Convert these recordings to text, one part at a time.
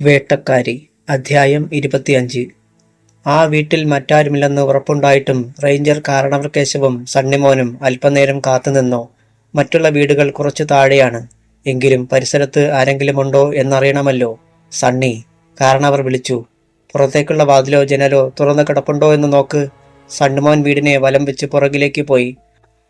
വേട്ടക്കാരി അധ്യായം 25. ആ വീട്ടിൽ മറ്റാരുമില്ലെന്ന് ഉറപ്പുണ്ടായിട്ടും റേഞ്ചർ കാരണവർ കേശവും സണ്ണിമോനും അല്പനേരം കാത്തുനിന്നു. മറ്റുള്ള വീടുകൾ കുറച്ചു താഴെയാണ്. എങ്കിലും പരിസരത്ത് ആരെങ്കിലുമുണ്ടോ എന്നറിയണമല്ലോ. സണ്ണി, കാരണവർ വിളിച്ചു. പുറത്തേക്കുള്ള വാതിലോ ജനലോ തുറന്നു കിടപ്പുണ്ടോ എന്ന് നോക്ക്. സണ്ണിമോൻ വീടിനെ വലം വെച്ച് പുറകിലേക്ക് പോയി.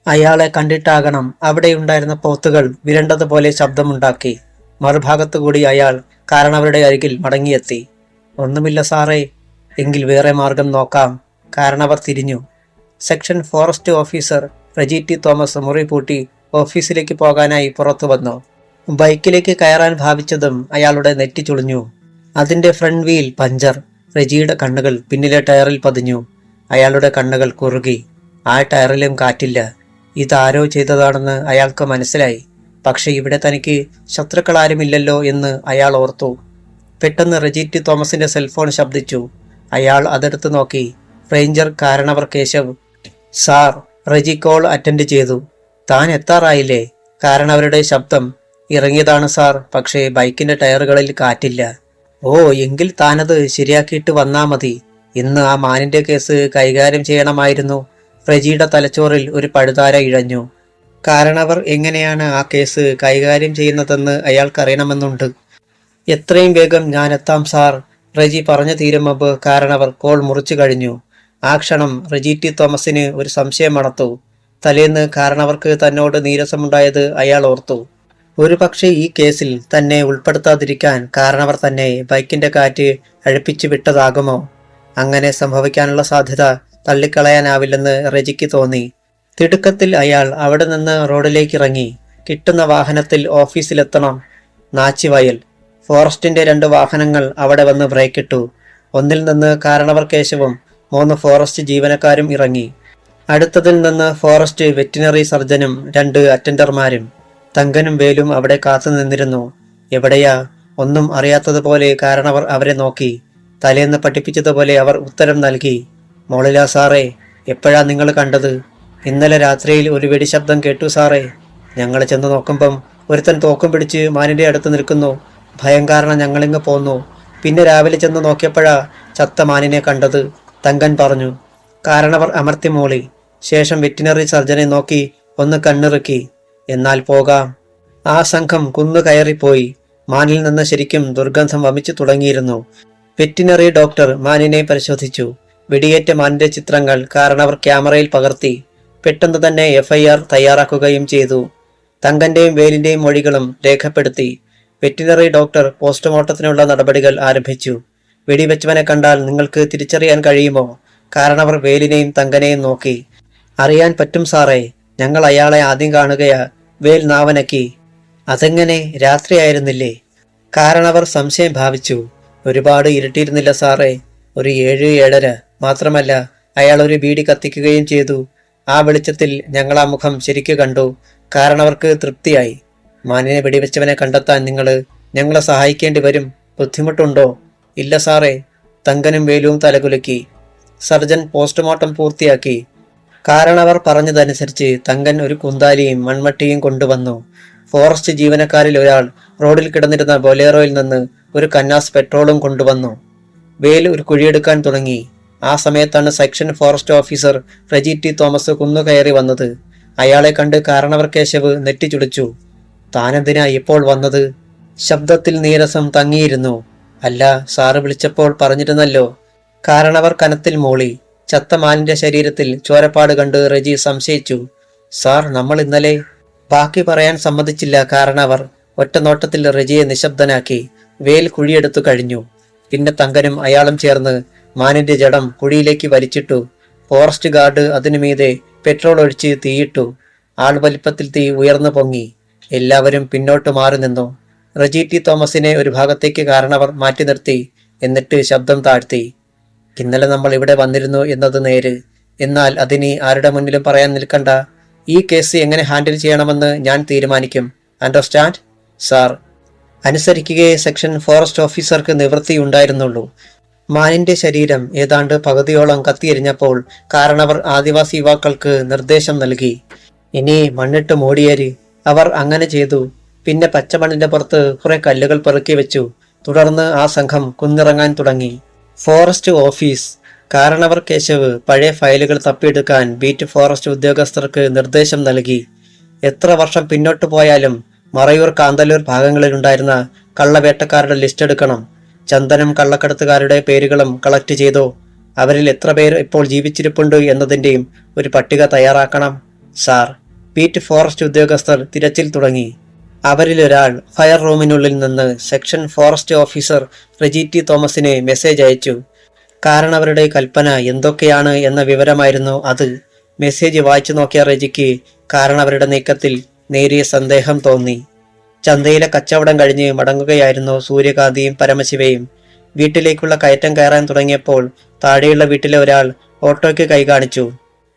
അയാളെ കണ്ടിട്ടാകണം അവിടെയുണ്ടായിരുന്ന പോത്തുകൾ വിരണ്ടതുപോലെ ശബ്ദമുണ്ടാക്കി. മറുഭാഗത്തുകൂടി അയാൾ കാരണവരുടെ അരികിൽ മടങ്ങിയെത്തി. ഒന്നുമില്ല സാറേ. എങ്കിൽ വേറെ മാർഗം നോക്കാം. കാരണവർ തിരിഞ്ഞു. Section forest officer Reji T Thomas മുറി പൂട്ടി ഓഫീസിലേക്ക് പോകാനായി പുറത്തു വന്നു. ബൈക്കിലേക്ക് കയറാൻ ഭാവിച്ചതും അയാളുടെ നെറ്റി ചുളിഞ്ഞു. അതിന്റെ ഫ്രണ്ട് വീൽ പഞ്ചർ. റെജിയുടെ കണ്ണുകൾ പിന്നിലെ ടയറിൽ പതിഞ്ഞു. അയാളുടെ കണ്ണുകൾ കുറുകി. ആ ടയറിലും കാറ്റില്ല. ഇതാരോ ചെയ്തതാണെന്ന് അയാൾക്ക് മനസ്സിലായി. പക്ഷെ ഇവിടെ തനിക്ക് ശത്രുക്കളാരുമില്ലല്ലോ എന്ന് അയാൾ ഓർത്തു. പെട്ടെന്ന് റെജി ടി തോമസിന്റെ സെൽഫോൺ ശബ്ദിച്ചു. അയാൾ അതെടുത്ത് നോക്കി. റേഞ്ചർ കാരണവർ Keshav. Sir, Reji call attend ചെയ്തു. താൻ എത്താറായില്ലേ? കാരണവരുടെ ശബ്ദം. ഇറങ്ങിയതാണ് സാർ, പക്ഷേ ബൈക്കിന്റെ ടയറുകളിൽ കാറ്റില്ല. ഓ, എങ്കിൽ താനത് ശരിയാക്കിയിട്ട് വന്നാ മതി. ഇന്ന് ആ മാനിന്റെ കേസ് കൈകാര്യം ചെയ്യണമായിരുന്നു. റെജിയുടെ തലച്ചോറിൽ ഒരു പഴുതാര ഇഴഞ്ഞു. കാരണവർ എങ്ങനെയാണ് ആ കേസ് കൈകാര്യം ചെയ്യുന്നതെന്ന് അയാൾക്കറിയണമെന്നുണ്ട്. എത്രയും വേഗം ഞാൻ എത്താം സാർ. റെജി പറഞ്ഞു തീരും മുമ്പ് കാരണവർ കോൾ മുറിച്ചു കഴിഞ്ഞു. ആ ക്ഷണം റെജി ടി തോമസിന് ഒരു സംശയം മണത്തു. തലേന്ന് കാരണവർക്ക് തന്നോട് നീരസമുണ്ടായത് അയാൾ ഓർത്തു. ഒരു പക്ഷേ ഈ കേസിൽ തന്നെ ഉൾപ്പെടുത്താതിരിക്കാൻ കാരണവർ തന്നെ ബൈക്കിന്റെ കാറ്റ് അഴിപ്പിച്ചു വിട്ടതാകുമോ? അങ്ങനെ സംഭവിക്കാനുള്ള സാധ്യത തള്ളിക്കളയാനാവില്ലെന്ന് റെജിക്ക് തോന്നി. തിടുക്കത്തിൽ അയാൾ അവിടെ നിന്ന് റോഡിലേക്ക് ഇറങ്ങി. കിട്ടുന്ന വാഹനത്തിൽ ഓഫീസിലെത്തണം. നാച്ചിവയൽ ഫോറസ്റ്റിന്റെ 2 വാഹനങ്ങൾ അവിടെ വന്ന് ബ്രേക്കിട്ടു. ഒന്നിൽ നിന്ന് കാരണവർ കേശവും 3 ഫോറസ്റ്റ് ജീവനക്കാരും ഇറങ്ങി. അടുത്തതിൽ നിന്ന് ഫോറസ്റ്റ് വെറ്റിനറി സർജനും 2 അറ്റൻഡർമാരും. തങ്കനും വേലും അവിടെ കാത്തു നിന്നിരുന്നു. എവിടെയാ? ഒന്നും അറിയാത്തതുപോലെ കാരണവർ അവരെ നോക്കി. തലേന്ന് പഠിപ്പിച്ചതുപോലെ അവർ ഉത്തരം നൽകി. മോളില സാറേ. എപ്പോഴാ നിങ്ങൾ കണ്ടത്? ഇന്നലെ രാത്രിയിൽ ഒരു വെടിശബ്ദം കേട്ടു സാറേ. ഞങ്ങൾ ചെന്ന് നോക്കുമ്പം ഒരുത്തൻ തോക്കും പിടിച്ച് മാനിന്റെ അടുത്ത് നിൽക്കുന്നു. ഭയം കാരണം ഞങ്ങളിങ്ങ് പോന്നു. പിന്നെ രാവിലെ ചെന്ന് നോക്കിയപ്പോഴാ ചത്ത മാനിനെ കണ്ടത്, തങ്കൻ പറഞ്ഞു. കാരണവർ അമർത്തി മോളി. ശേഷം വെറ്റിനറി സർജനെ നോക്കി ഒന്ന് കണ്ണിറുക്കി. എന്നാൽ പോകാം. ആ സംഘം കുന്നു കയറിപ്പോയി. മാനിൽ നിന്ന് ശരിക്കും ദുർഗന്ധം വമിച്ചു തുടങ്ങിയിരുന്നു. വെറ്റിനറി ഡോക്ടർ മാനിനെ പരിശോധിച്ചു. വെടിയേറ്റ മാനിന്റെ ചിത്രങ്ങൾ കാരണവർ ക്യാമറയിൽ പകർത്തി. പെട്ടെന്ന് തന്നെ FIR തയ്യാറാക്കുകയും ചെയ്തു. തങ്കന്റെയും വേലിന്റെയും മൊഴികളും രേഖപ്പെടുത്തി. വെറ്റിനറി ഡോക്ടർ പോസ്റ്റ്മോർട്ടത്തിനുള്ള നടപടികൾ ആരംഭിച്ചു. വെടിവെച്ചവനെ കണ്ടാൽ നിങ്ങൾക്ക് തിരിച്ചറിയാൻ കഴിയുമോ? കാരണവർ വേലിനെയും തങ്കനെയും നോക്കി. അറിയാൻ പറ്റും സാറേ. ഞങ്ങൾ അയാളെ ആദ്യം കാണുകയാ. വേൽ നാവനക്കി. അതെങ്ങനെ? രാത്രിയായിരുന്നില്ലേ? കാരണവർ സംശയം ഭാവിച്ചു. ഒരുപാട് ഇരുട്ടിയിരുന്നില്ല സാറേ. ഒരു 7-7:30. മാത്രമല്ല അയാൾ ഒരു ബീഡി കത്തിക്കുകയും ചെയ്തു. ആ വെളിച്ചത്തിൽ ഞങ്ങൾ ആ മുഖം ശരിക്കു കണ്ടു. കാരണവർക്ക് തൃപ്തിയായി. മാനിനെ വെടിവെച്ചവനെ കണ്ടെത്താൻ ഞങ്ങളെ സഹായിക്കേണ്ടി വരും. ബുദ്ധിമുട്ടുണ്ടോ? ഇല്ല സാറേ. തങ്കനും വേലുവും തലകുലുക്കി. സർജൻ പോസ്റ്റ്മോർട്ടം പൂർത്തിയാക്കി. കാരണവർ പറഞ്ഞതനുസരിച്ച് തങ്കൻ ഒരു കുന്താലിയും മൺമട്ടിയും കൊണ്ടുവന്നു. ഫോറസ്റ്റ് ജീവനക്കാരിൽ ഒരാൾ റോഡിൽ കിടന്നിരുന്ന ബൊലേറോയിൽ നിന്ന് ഒരു കന്നാസ് പെട്രോളും കൊണ്ടുവന്നു. വേൽ ഒരു കുഴിയെടുക്കാൻ തുടങ്ങി. ആ സമയത്താണ് section forest officer Reji T Thomas കുന്നുകയറി വന്നത്. അയാളെ കണ്ട് കാരണവർ കേശവ് നെറ്റിച്ചുടിച്ചു. താനെന്തിനാ ഇപ്പോൾ വന്നത്? ശബ്ദത്തിൽ നീരസം തങ്ങിയിരുന്നു. അല്ല, സാറ് വിളിച്ചപ്പോൾ പറഞ്ഞിരുന്നല്ലോ. കാരണവർ കനത്തിൽ മൂളി. ചത്ത മാനിന്റെ ശരീരത്തിൽ ചോരപ്പാട് കണ്ട് റെജി സംശയിച്ചു. സാർ, നമ്മൾ ഇന്നലെ... ബാക്കി പറയാൻ സമ്മതിച്ചില്ല കാരണവർ. ഒറ്റ നോട്ടത്തിൽ റെജിയെ നിശബ്ദനാക്കി. വേൽ കുഴിയെടുത്തു കഴിഞ്ഞു. പിന്നെ തങ്കനും അയാളും ചേർന്ന് മാനിന്റെ ജഡം കുഴിയിലേക്ക് വലിച്ചിട്ടു. ഫോറസ്റ്റ് ഗാർഡ് അതിനു മീതെ പെട്രോൾ ഒഴിച്ച് തീയിട്ടു. ആൾവലിപ്പത്തിൽ തീ ഉയർന്നു പൊങ്ങി. എല്ലാവരും പിന്നോട്ട് മാറി നിന്നു. റെജി ടി തോമസിനെ ഒരു ഭാഗത്തേക്ക് കാരണവർ മാറ്റി നിർത്തി. എന്നിട്ട് ശബ്ദം താഴ്ത്തി. ഇന്നലെ നമ്മൾ ഇവിടെ വന്നിരുന്നു എന്നത് നേര്. എന്നാൽ അതിനി ആരുടെ മുന്നിലും പറയാൻ നിൽക്കണ്ട. ഈ കേസ് എങ്ങനെ ഹാൻഡിൽ ചെയ്യണമെന്ന് ഞാൻ തീരുമാനിക്കും. അണ്ടർസ്റ്റാൻഡ്? സാർ. അനുസരിക്കുകയെ സെക്ഷൻ ഫോറസ്റ്റ് ഓഫീസർക്ക് നിവൃത്തിയുണ്ടായിരുന്നുള്ളൂ. മാനിന്റെ ശരീരം ഏതാണ്ട് പകുതിയോളം കത്തിയെരിഞ്ഞപ്പോൾ കാരണവർ ആദിവാസി യുവാക്കൾക്ക് നിർദ്ദേശം നൽകി. ഇനി മണ്ണിട്ട് മൂടിയേര്. അവർ അങ്ങനെ ചെയ്തു. പിന്നെ പച്ചമണ്ണിന്റെ പുറത്ത് കുറെ കല്ലുകൾ പെറുക്കി വെച്ചു. തുടർന്ന് ആ സംഘം കുന്നിറങ്ങാൻ തുടങ്ങി. Forest office. കാരണവർ കേശവ് പഴയ ഫയലുകൾ തപ്പിയെടുക്കാൻ ബീറ്റ് ഫോറസ്റ്റ് ഉദ്യോഗസ്ഥർക്ക് നിർദ്ദേശം നൽകി. എത്ര വർഷം പിന്നോട്ട് പോയാലും മറയൂർ, കാന്തല്ലൂർ ഭാഗങ്ങളിലുണ്ടായിരുന്ന കള്ളവേട്ടക്കാരുടെ ലിസ്റ്റ് എടുക്കണം. ചന്ദനം കള്ളക്കടത്തുകാരുടെ പേരുകളും കളക്ട് ചെയ്തോ. അവരിൽ എത്ര പേർ ഇപ്പോൾ ജീവിച്ചിരിപ്പുണ്ട് എന്നതിന്റെയും ഒരു പട്ടിക തയ്യാറാക്കണം സാർ. ബീറ്റ് ഫോറസ്റ്റ് ഉദ്യോഗസ്ഥർ തിരച്ചിൽ തുടങ്ങി. അവരിലൊരാൾ ഫയർ റൂമിനുള്ളിൽ നിന്ന് section forest officer Reji T തോമസിന് മെസ്സേജ് അയച്ചു. കാരണവരുടെ കൽപ്പന എന്തൊക്കെയാണ് എന്ന വിവരമായിരുന്നു അത്. മെസ്സേജ് വായിച്ചു നോക്കിയ റെജിക്ക് കാരണവരുടെ നീക്കത്തിൽ നേരിയ സന്ദേഹം തോന്നി. ചന്തയിലെ കച്ചവടം കഴിഞ്ഞ് മടങ്ങുകയായിരുന്നു സൂര്യകാന്തിയും പരമശിവയും. വീട്ടിലേക്കുള്ള കയറ്റം കയറാൻ തുടങ്ങിയപ്പോൾ താഴെയുള്ള വീട്ടിലെ ഒരാൾ ഓട്ടോയ്ക്ക് കൈ കാണിച്ചു.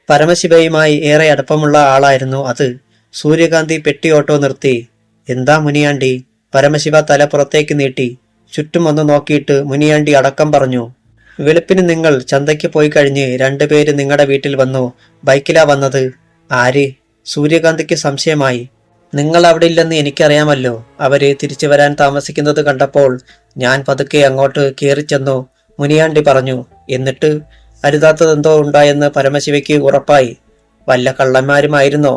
പരമശിവയുമായി ഏറെ അടുപ്പമുള്ള ആളായിരുന്നു അത്. സൂര്യകാന്തി പെട്ടി ഓട്ടോ നിർത്തി. എന്താ മുനിയാണ്ടി? പരമശിവ തല പുറത്തേക്ക് നീട്ടി. ചുറ്റും ഒന്ന് നോക്കിയിട്ട് മുനിയാണ്ടി അടക്കം പറഞ്ഞു. വെളുപ്പിന് നിങ്ങൾ ചന്തയ്ക്ക് പോയി കഴിഞ്ഞ് രണ്ടുപേര് നിങ്ങളുടെ വീട്ടിൽ വന്നു. ബൈക്കിലാ വന്നത്. ആര്? സൂര്യകാന്തിക്ക് സംശയമായി. നിങ്ങൾ അവിടെ ഇല്ലെന്ന് എനിക്കറിയാമല്ലോ. അവര് തിരിച്ചു വരാൻ താമസിക്കുന്നത് കണ്ടപ്പോൾ ഞാൻ പതുക്കെ അങ്ങോട്ട് കയറിച്ചെന്നു, മുനിയാണ്ടി പറഞ്ഞു. എന്നിട്ട് അരുതാത്തതെന്തോ ഉണ്ടായെന്ന് പരമശിവയ്ക്ക് ഉറപ്പായി. വല്ല കള്ളന്മാരുമായിരുന്നോ?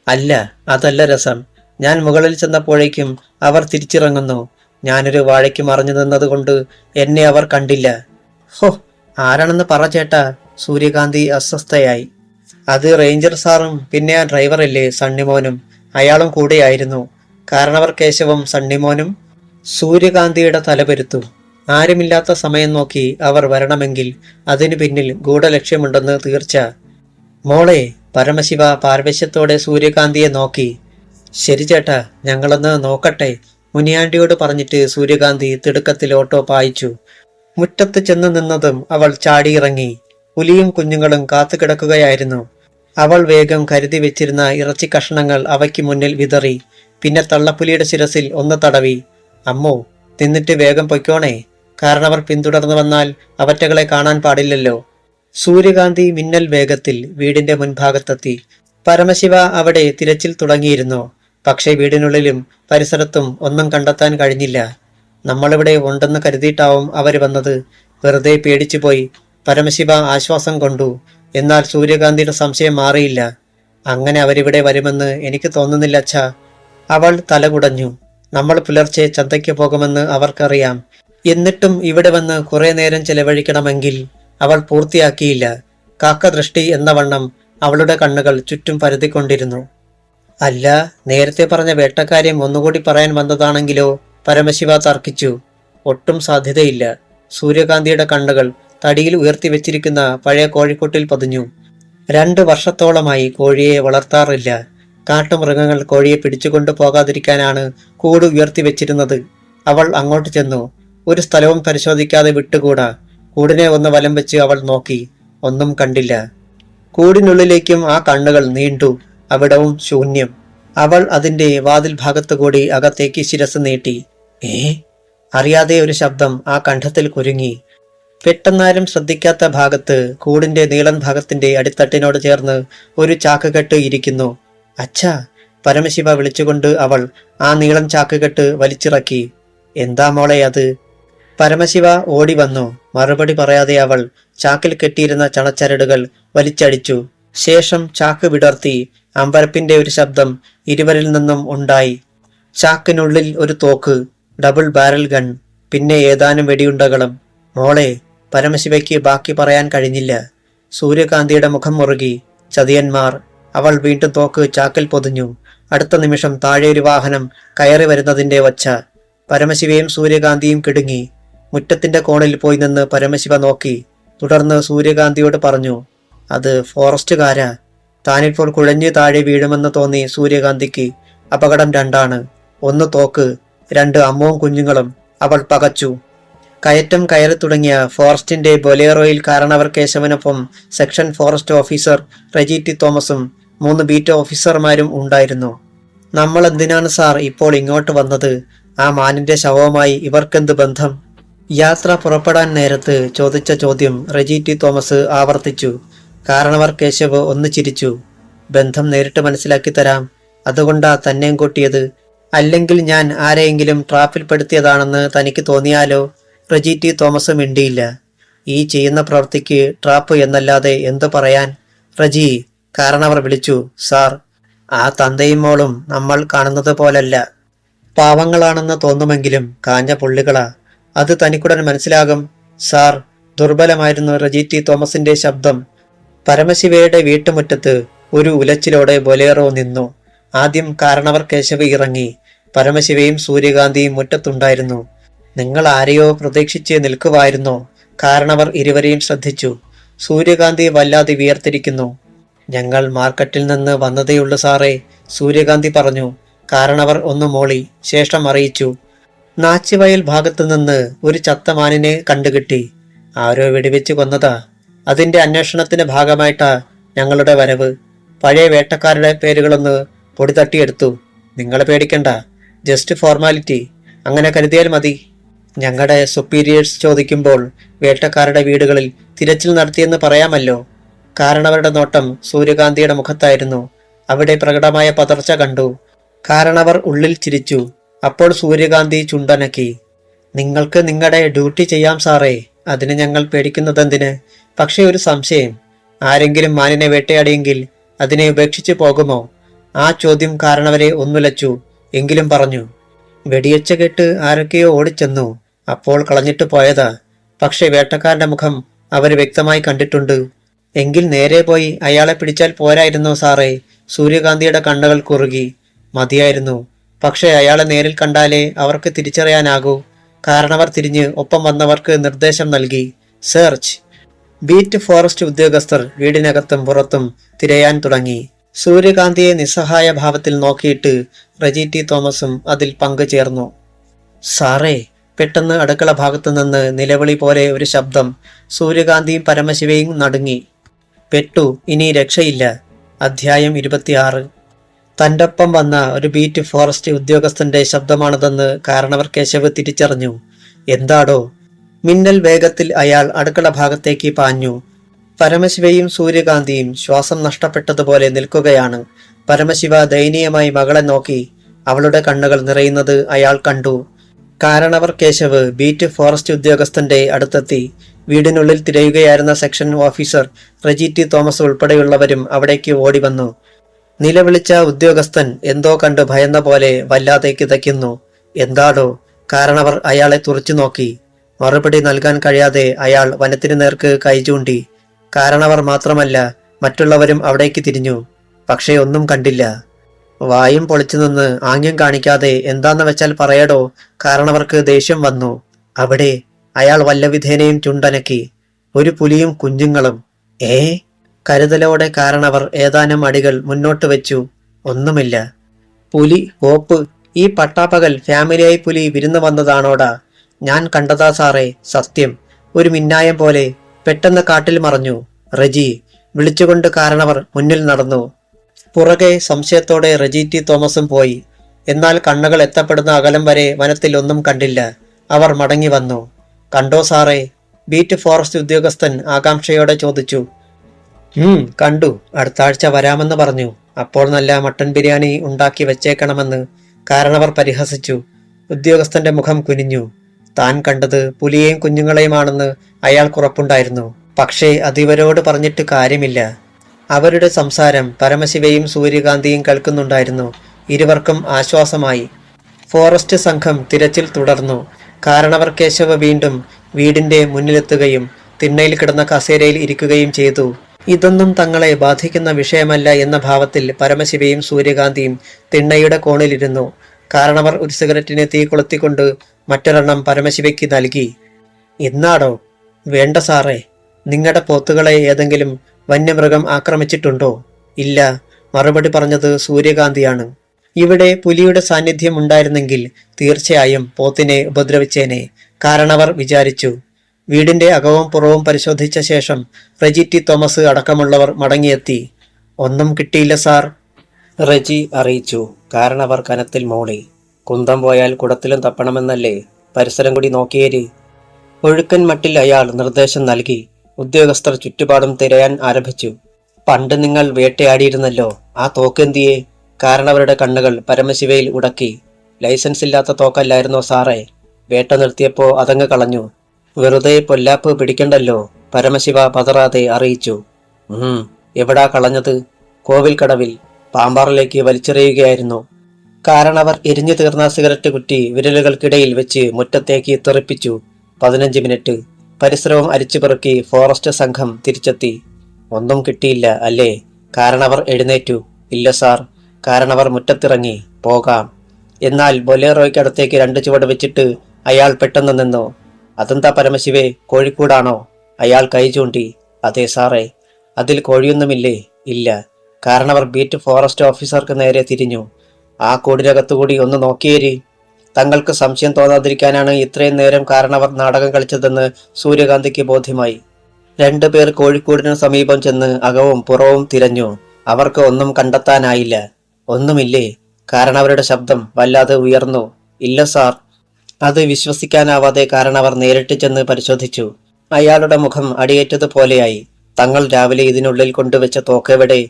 അല്ല, അതല്ല രസം. ഞാൻ മുകളിൽ ചെന്നപ്പോഴേക്കും അവർ തിരിച്ചിറങ്ങുന്നു. ഞാനൊരു വാഴയ്ക്ക് മറഞ്ഞു നിന്നത് കൊണ്ട് എന്നെ അവർ കണ്ടില്ല. ഹോ, ആരാണെന്ന് പറ ചേട്ടാ. സൂര്യകാന്തി അസ്വസ്ഥയായി. അത് റേഞ്ചർ സാറും പിന്നെ ആ ഡ്രൈവറില്ലേ സണ്ണിമോനും, അയാളും കൂടെയായിരുന്നു. കാരണവർ കേശവും സണ്ണിമോനും. സൂര്യകാന്തിയുടെ തലപെരുത്തു. ആരുമില്ലാത്ത സമയം നോക്കി അവർ വരണമെങ്കിൽ അതിനു പിന്നിൽ ഗൂഢലക്ഷ്യമുണ്ടെന്ന് തീർച്ച. മോളെ, പരമശിവ പാർവശ്യത്തോടെ സൂര്യകാന്തിയെ നോക്കി. ശരി ചേട്ടാ, ഞങ്ങളൊന്ന് നോക്കട്ടെ, മുനിയാണ്ടിയോട് പറഞ്ഞിട്ട് സൂര്യകാന്തി തിടുക്കത്തിൽ ഓട്ടോ പായിച്ചു. മുറ്റത്ത് ചെന്ന് നിന്നതും അവൾ ചാടിയിറങ്ങി. പുലിയും കുഞ്ഞുങ്ങളും കാത്തുകിടക്കുകയായിരുന്നു. അവൾ വേഗം കരുതി വെച്ചിരുന്ന ഇറച്ചി കഷ്ണങ്ങൾ അവയ്ക്ക് മുന്നിൽ വിതറി. പിന്നെ തള്ളപ്പുലിയുടെ ശിരസിൽ ഒന്ന് തടവി. അമ്മോ, തിന്നിട്ട് വേഗം പൊയ്ക്കോണേ. കാരണവർ പിന്തുടർന്നു വന്നാൽ അവറ്റകളെ കാണാൻ പാടില്ലല്ലോ. സൂര്യകാന്തി മിന്നൽ വേഗത്തിൽ വീടിന്റെ മുൻഭാഗത്തെത്തി. പരമശിവ അവിടെ തിരച്ചിൽ തുടങ്ങിയിരുന്നു. പക്ഷേ വീടിനുള്ളിലും പരിസരത്തും ഒന്നും കണ്ടെത്താൻ കഴിഞ്ഞില്ല. നമ്മളിവിടെ ഉണ്ടെന്ന് കരുതിയിട്ടാവും അവര് വന്നത്. വെറുതെ പേടിച്ചുപോയി. പരമശിവ ആശ്വാസം കൊണ്ടു. എന്നാൽ സൂര്യകാന്തിയുടെ സംശയം മാറിയില്ല. അങ്ങനെ അവരിവിടെ വരുമെന്ന് എനിക്ക് തോന്നുന്നില്ല അച്ഛാ. അവൾ തലകുടഞ്ഞു. നമ്മൾ പുലർച്ചെ ചന്തയ്ക്ക് പോകുമെന്ന് അവർക്കറിയാം. എന്നിട്ടും ഇവിടെ വന്ന് കുറെ നേരം ചെലവഴിക്കണമെങ്കിൽ അവൾ പൂർത്തിയാക്കിയില്ല. കാക്കദൃഷ്ടി എന്ന വണ്ണം അവളുടെ കണ്ണുകൾ ചുറ്റും പരതിക്കൊണ്ടിരുന്നു. അല്ല, നേരത്തെ പറഞ്ഞ വേട്ടക്കാര്യം ഒന്നുകൂടി പറയാൻ വന്നതാണെങ്കിലോ? പരമശിവ തർക്കിച്ചു. ഒട്ടും സാധ്യതയില്ല. സൂര്യകാന്തിയുടെ കണ്ണുകൾ തടിയിൽ ഉയർത്തി വെച്ചിരിക്കുന്ന പഴയ കോഴിക്കൂട്ടിൽ പതിഞ്ഞു. 2 വർഷത്തോളമായി കോഴിയെ വളർത്താറില്ല. കാട്ടുമൃഗങ്ങൾ കോഴിയെ പിടിച്ചുകൊണ്ടു പോകാതിരിക്കാനാണ് കൂട് ഉയർത്തി വെച്ചിരുന്നത്. അവൾ അങ്ങോട്ട് ചെന്നു. ഒരു സ്ഥലവും പരിശോധിക്കാതെ വിട്ടുകൂടാ. കൂടിനെ ഒന്ന് വലം വെച്ച് അവൾ നോക്കി. ഒന്നും കണ്ടില്ല. കൂടിനുള്ളിലേക്കും ആ കണ്ണുകൾ നീണ്ടു. അവിടവും ശൂന്യം. അവൾ അതിന്റെ വാതിൽ ഭാഗത്തുകൂടി അകത്തേക്ക് ശിരസ് നീട്ടി. അറിയാതെ ഒരു ശബ്ദം ആ കണ്ഠത്തിൽ കുരുങ്ങി. പെട്ടെന്നാരും ശ്രദ്ധിക്കാത്ത ഭാഗത്ത് കൂടിന്റെ നീളൻ ഭാഗത്തിന്റെ അടിത്തട്ടിനോട് ചേർന്ന് ഒരു ചാക്കുകെട്ട് ഇരിക്കുന്നു. അച്ഛാ, പരമശിവ വിളിച്ചുകൊണ്ട് അവൾ ആ നീളൻ ചാക്കുകെട്ട് വലിച്ചിറക്കി. എന്താ മോളെ അത്? പരമശിവ ഓടി വന്നു. മറുപടി പറയാതെ അവൾ ചാക്കിൽ കെട്ടിയിരുന്ന ചണച്ചരടുകൾ വലിച്ചടിച്ചു. ശേഷം ചാക്ക് വിടർത്തി. അമ്പരപ്പിന്റെ ഒരു ശബ്ദം ഇരുവരിൽ നിന്നും ഉണ്ടായി. ചാക്കിനുള്ളിൽ ഒരു തോക്ക്, ഡബിൾ ബാരൽ ഗൺ, പിന്നെ ഏതാനും വെടിയുണ്ടകളും. മോളെ, പരമശിവയ്ക്ക് ബാക്കി പറയാൻ കഴിഞ്ഞില്ല. സൂര്യകാന്തിയുടെ മുഖം മുറുകി. ചതിയന്മാർ. അവൾ വീണ്ടും തോക്ക് ചാക്കിൽ പൊതിഞ്ഞു. അടുത്ത നിമിഷം താഴെ ഒരു വാഹനം കയറി വരുന്നതിന്റെ ഒച്ച. പരമശിവയും സൂര്യകാന്തിയും കിടുങ്ങി. മുറ്റത്തിന്റെ കോണിൽ പോയി നിന്ന് പരമശിവ നോക്കി. തുടർന്ന് സൂര്യകാന്തിയോട് പറഞ്ഞു, അത് ഫോറസ്റ്റുകാരാ. താനിപ്പോൾ കുഴഞ്ഞു താഴെ വീഴുമെന്ന് തോന്നി സൂര്യകാന്തിക്ക്. അപകടം 2 1 തോക്ക്, 2 അമ്മവും കുഞ്ഞുങ്ങളും. അവൾ പകച്ചു. കയറ്റം കയറി തുടങ്ങിയ ഫോറസ്റ്റിന്റെ ബൊലേറോയിൽ കാരണവർ കേശവനൊപ്പം section forest officer Reji T തോമസും 3 ബീറ്റ് ഓഫീസർമാരും ഉണ്ടായിരുന്നു. നമ്മൾ എന്തിനാണ് സാർ ഇപ്പോൾ ഇങ്ങോട്ട് വന്നത്? ആ മാനിന്റെ ശവവുമായി ഇവർക്കെന്ത് ബന്ധം? യാത്ര പുറപ്പെടാൻ നേരത്ത് ചോദിച്ച ചോദ്യം റെജി ടി തോമസ് ആവർത്തിച്ചു. കാരണവർ കേശവ് ഒന്ന് ചിരിച്ചു. ബന്ധം നേരിട്ട് മനസ്സിലാക്കി തരാം. അതുകൊണ്ടാ തന്നെയും കൂട്ടിയത്. അല്ലെങ്കിൽ ഞാൻ ആരെയെങ്കിലും ട്രാപ്പിൽപ്പെടുത്തിയതാണെന്ന് തനിക്ക് തോന്നിയാലോ? റെജി ടി തോമസ് മിണ്ടിയില്ല. ഈ ചെയ്യുന്ന പ്രവൃത്തിക്ക് ട്രാപ്പ് എന്നല്ലാതെ എന്തു പറയാൻ? റെജി, കാരണവർ വിളിച്ചു. സാർ, ആ തന്തയും മോളും നമ്മൾ കാണുന്നത് പോലല്ല. പാവങ്ങളാണെന്ന് തോന്നുമെങ്കിലും കാഞ്ഞ പുള്ളികളാ. അത് തനിക്കുടൻ മനസ്സിലാകും. സാർ, ദുർബലമായിരുന്നു റെജി ടി തോമസിന്റെ ശബ്ദം. പരമശിവയുടെ വീട്ടുമുറ്റത്ത് ഒരു ഉലച്ചിലോടെ ബൊലേറോ നിന്നു. ആദ്യം കാരണവർ കേശവ് ഇറങ്ങി. പരമശിവയും സൂര്യകാന്തിയും മുറ്റത്തുണ്ടായിരുന്നു. നിങ്ങൾ ആരെയോ പ്രതീക്ഷിച്ച് നിൽക്കുവായിരുന്നോ? കാരണവർ ഇരുവരെയും ശ്രദ്ധിച്ചു. സൂര്യകാന്തി വല്ലാതെ വിയർത്തിരിക്കുന്നു. ഞങ്ങൾ മാർക്കറ്റിൽ നിന്ന് വന്നതേയുള്ളൂ സാറേ, സൂര്യകാന്തി പറഞ്ഞു. കാരണവർ ഒന്ന് മോളി, ശേഷം അറിയിച്ചു. നാച്ചിവയൽ ഭാഗത്തു നിന്ന് ഒരു ചത്ത മാനിനെ കണ്ടുകിട്ടി. ആരോ വെടിവെച്ച് കൊന്നതാ. അതിന്റെ അന്വേഷണത്തിന്റെ ഭാഗമായിട്ടാ ഞങ്ങളുടെ വരവ്. പഴയ വേട്ടക്കാരുടെ പേരുകളൊന്ന് പൊടി തട്ടിയെടുത്തു. നിങ്ങൾ പേടിക്കണ്ട, ജസ്റ്റ് ഫോർമാലിറ്റി. അങ്ങനെ കരുതിയാൽ മതി. ഞങ്ങളുടെ സുപ്പീരിയേഴ്സ് ചോദിക്കുമ്പോൾ വേട്ടക്കാരുടെ വീടുകളിൽ തിരച്ചിൽ നടത്തിയെന്ന് പറയാമല്ലോ. കാരണവരുടെ നോട്ടം സൂര്യകാന്തിയുടെ മുഖത്തായിരുന്നു. അവിടെ പ്രകടമായ പതർച്ച കണ്ടു. കാരണവർ ഉള്ളിൽ ചിരിച്ചു. അപ്പോൾ സൂര്യകാന്തി ചുണ്ടനക്കി. നിങ്ങൾക്ക് നിങ്ങളുടെ ഡ്യൂട്ടി ചെയ്യാം സാറേ, അതിന് ഞങ്ങൾ പേടിക്കുന്നതെന്തിന്? പക്ഷേ ഒരു സംശയം, ആരെങ്കിലും മാനിനെ വേട്ടയാടിയെങ്കിൽ അതിനെ ഉപേക്ഷിച്ച് പോകുമോ? ആ ചോദ്യം കാരണവരെ ഒന്നുലച്ചു. എങ്കിലും പറഞ്ഞു, വെടിയൊച്ച കേട്ട് ആരൊക്കെയോ ഓടിച്ചെന്നു. അപ്പോൾ കളഞ്ഞിട്ട് പോയതാ. പക്ഷെ വേട്ടക്കാരന്റെ മുഖം അവർ വ്യക്തമായി കണ്ടിട്ടുണ്ട്. എങ്കിൽ നേരെ പോയി അയാളെ പിടിച്ചാൽ പോരായിരുന്നോ സാറേ? സൂര്യകാന്തിയുടെ കണ്ണുകൾ കുറുകി. മതിയായിരുന്നു. പക്ഷെ അയാളെ നേരിൽ കണ്ടാലേ അവർക്ക് തിരിച്ചറിയാനാകൂ. കാരണവർ തിരിഞ്ഞ് ഒപ്പം വന്നവർക്ക് നിർദ്ദേശം നൽകി. സെർച്ച്. ബീറ്റ് ഫോറസ്റ്റ് ഉദ്യോഗസ്ഥർ വീടിനകത്തും പുറത്തും തിരയാൻ തുടങ്ങി. സൂര്യകാന്തിയെ നിസ്സഹായ ഭാവത്തിൽ നോക്കിയിട്ട് റെജി ടി തോമസും അതിൽ പങ്കുചേർന്നു. സാറേ, പെട്ടെന്ന് അടുക്കള ഭാഗത്തു നിന്ന് നിലവിളി പോലെ ഒരു ശബ്ദം. സൂര്യകാന്തിയും പരമശിവയും നടുങ്ങി. പെട്ടു, ഇനി രക്ഷയില്ല. അധ്യായം 26. തൻ്റൊപ്പം വന്ന ഒരു ബീറ്റ് ഫോറസ്റ്റ് ഉദ്യോഗസ്ഥന്റെ ശബ്ദമാണതെന്ന് കാരണവർ കേശവ് തിരിച്ചറിഞ്ഞു. എന്താടോ? മിന്നൽ വേഗത്തിൽ അയാൾ അടുക്കള ഭാഗത്തേക്ക് പാഞ്ഞു. പരമശിവയും സൂര്യകാന്തിയും ശ്വാസം നഷ്ടപ്പെട്ടതുപോലെ നിൽക്കുകയാണ്. പരമശിവ ദയനീയമായി മകളെ നോക്കി. അവളുടെ കണ്ണുകൾ നിറയുന്നത് അയാൾ കണ്ടു. കാരണവർ കേശവ് ബീറ്റ് ഫോറസ്റ്റ് ഉദ്യോഗസ്ഥന്റെ അടുത്തെത്തി. വീടിനുള്ളിൽ തിരയുകയായിരുന്ന section officer Reji T Thomas ഉൾപ്പെടെയുള്ളവരും അവിടേക്ക് ഓടി വന്നു. നിലവിളിച്ച ഉദ്യോഗസ്ഥൻ എന്തോ കണ്ട് ഭയന്ന പോലെ വല്ലാതെ കിതയ്ക്കുന്നു. എന്താടോ? കാരണവർ അയാളെ തുറച്ചു നോക്കി. മറുപടി നൽകാൻ കഴിയാതെ അയാൾ വനത്തിനു നേർക്ക് കൈ ചൂണ്ടി. കാരണവർ മാത്രമല്ല, മറ്റുള്ളവരും അവിടേക്ക് തിരിഞ്ഞു. പക്ഷേ ഒന്നും കണ്ടില്ല. വായും പൊളിച്ചു നിന്ന് ആംഗ്യം കാണിക്കാതെ എന്താന്ന് വെച്ചാൽ പറയടോ. കാരണവർക്ക് ദേഷ്യം വന്നു. അവിടെ അയാൾ വല്ലവിധേനയും ചുണ്ടനക്കി. ഒരു പുലിയും കുഞ്ഞുങ്ങളും. കരുതലോടെ കാരണവർ ഏതാനും അടികൾ മുന്നോട്ട് വെച്ചു. ഒന്നുമില്ല. പുലി, ഓപ്പ്, ഈ പട്ടാപ്പകൽ ഫാമിലിയായി പുലി വിരുന്ന് വന്നതാണോടാ? ഞാൻ കണ്ടതാ സാറേ, സത്യം. ഒരു മിന്നായം പോലെ പെട്ടെന്ന് കാട്ടിൽ മറഞ്ഞു. റെജി വിളിച്ചുകൊണ്ട് കാരണവർ മുന്നിൽ നടന്നു. പുറകെ സംശയത്തോടെ റെജി ടി തോമസും പോയി. എന്നാൽ കണ്ണുകൾ എത്തപ്പെടുന്ന അകലം വരെ വനത്തിൽ ഒന്നും കണ്ടില്ല. അവർ മടങ്ങി വന്നു. കണ്ടോ സാറേ? ബീറ്റ് ഫോറസ്റ്റ് ഉദ്യോഗസ്ഥൻ ആകാംക്ഷയോടെ ചോദിച്ചു. കണ്ടു. അടുത്ത ആഴ്ച വരാമെന്ന് പറഞ്ഞു. അപ്പോൾ നല്ല മട്ടൻ ബിരിയാണി ഉണ്ടാക്കി വെച്ചേക്കണമെന്ന് കാരണവർ പരിഹസിച്ചു. ഉദ്യോഗസ്ഥന്റെ മുഖം കുനിഞ്ഞു. താൻ കണ്ടത് പുലിയെയും കുഞ്ഞുങ്ങളെയുമാണെന്ന് അയാൾക്കുറപ്പുണ്ടായിരുന്നു. പക്ഷേ അതിവരോട് പറഞ്ഞിട്ട് കാര്യമില്ല. അവരുടെ സംസാരം പരമശിവയും സൂര്യകാന്തിയും കേൾക്കുന്നുണ്ടായിരുന്നു. ഇരുവർക്കും ആശ്വാസമായി. ഫോറസ്റ്റ് സംഘം തിരച്ചിൽ തുടർന്നു. കാരണവർ കേശവ് വീണ്ടും വീടിന്റെ മുന്നിലെത്തുകയും തിണ്ണയിൽ കിടന്ന കസേരയിൽ ഇരിക്കുകയും ചെയ്തു. ഇതൊന്നും തങ്ങളെ ബാധിക്കുന്ന വിഷയമല്ല എന്ന ഭാവത്തിൽ പരമശിവയും സൂര്യകാന്തിയും തിണ്ണയുടെ കോണിലിരുന്നു. കാരണവർ ഒരു സിഗരറ്റിനെ തീ കൊളുത്തിക്കൊണ്ട് മറ്റൊരെണ്ണം പരമശിവയ്ക്ക് നൽകി. ഇന്നാടോ? വേണ്ട സാറേ. നിങ്ങളുടെ പോത്തുകളെ ഏതെങ്കിലും വന്യമൃഗം ആക്രമിച്ചിട്ടുണ്ടോ? ഇല്ല. മറുപടി പറഞ്ഞത് സൂര്യകാന്തിയാണ്. ഇവിടെ പുലിയുടെ സാന്നിധ്യം ഉണ്ടായിരുന്നെങ്കിൽ തീർച്ചയായും പോത്തിനെ ഉപദ്രവിച്ചേനെ, കാരണവർ വിചാരിച്ചു. വീടിന്റെ അകവും പുറവും പരിശോധിച്ച ശേഷം റെജി ടി തോമസ് അടക്കമുള്ളവർ മടങ്ങിയെത്തി. ഒന്നും കിട്ടിയില്ല സാർ, റെജി അറിയിച്ചു. കാരണവർ കനത്തിൽ മോളി. കുന്തം പോയാൽ കുടത്തിലും തപ്പണമെന്നല്ലേ? പരിസരം കൂടി നോക്കിയേര്. ഒഴുക്കൻ മട്ടിൽ അയാൾ നിർദ്ദേശം നൽകി. ഉദ്യോഗസ്ഥർ ചുറ്റുപാടും തിരയാൻ ആരംഭിച്ചു. പണ്ട് നിങ്ങൾ വേട്ടയാടിയിരുന്നല്ലോ, ആ തോക്കെന്തിയെ? കാരണവരുടെ കണ്ണുകൾ പരമശിവയിൽ ഉടക്കി. ലൈസൻസ് ഇല്ലാത്ത തോക്കല്ലായിരുന്നോ സാറേ? വേട്ട നിർത്തിയപ്പോ അതങ്ങ് കളഞ്ഞു. വെറുതെ പൊല്ലാപ്പ് പിടിക്കണ്ടല്ലോ, പരമശിവ പതറാതെ അറിയിച്ചു. എവിടാ കളഞ്ഞത്? കോവിൽക്കടവിൽ പാമ്പാറിലേക്ക് വലിച്ചെറിയുകയായിരുന്നു. കാരണവർ എരിഞ്ഞു തീർന്ന സിഗരറ്റ് കുറ്റി വിരലുകൾക്കിടയിൽ വെച്ച് മുറ്റത്തേക്ക് തെറിപ്പിച്ചു. 15 മിനിറ്റ് പരിസരവും അരിച്ചുപെറുക്കി ഫോറസ്റ്റ് സംഘം തിരിച്ചെത്തി. ഒന്നും കിട്ടിയില്ല അല്ലേ? കാരണവർ എഴുന്നേറ്റു. ഇല്ല സാർ. കാരണവർ മുറ്റത്തിറങ്ങി. പോകാം. എന്നാൽ ബൊലേറോയ്ക്കടുത്തേക്ക് 2 ചുവട് വെച്ചിട്ട് അയാൾ പെട്ടെന്ന് നിന്നു. അതെന്താ പരമശിവേ, കോഴിക്കൂടാണോ? അയാൾ കൈ ചൂണ്ടി. അതെ സാറേ. അതിൽ കോഴിയൊന്നുമില്ലേ? ഇല്ല. കാരണവർ ബീറ്റ് ഫോറസ്റ്റ് ഓഫീസർക്ക് നേരെ തിരിഞ്ഞു. ആ കൂടിനകത്തുകൂടി ഒന്ന് നോക്കിയേരി. തങ്ങൾക്ക് സംശയം തോന്നാതിരിക്കാനാണ് ഇത്രയും നേരം കാരണവർ നാടകം കളിച്ചതെന്ന് സൂര്യകാന്തിക്ക് ബോധ്യമായി. 2 പേർ കോഴിക്കൂടിനു സമീപം ചെന്ന് അകവും പുറവും തിരഞ്ഞു. അവർക്ക് ഒന്നും കണ്ടെത്താനായില്ല. ഒന്നുമില്ലേ? കാരണവരുടെ ശബ്ദം വല്ലാതെ ഉയർന്നു. ഇല്ല സാർ. അത് വിശ്വസിക്കാനാവാതെ കാരണവർ നേരിട്ട് ചെന്ന് പരിശോധിച്ചു. അയാളുടെ മുഖം അടിയേറ്റതുപോലെയായി. തങ്ങൾ രാവിലെ ഇതിനുള്ളിൽ കൊണ്ടുവച്ച തോക്കെവിടെ?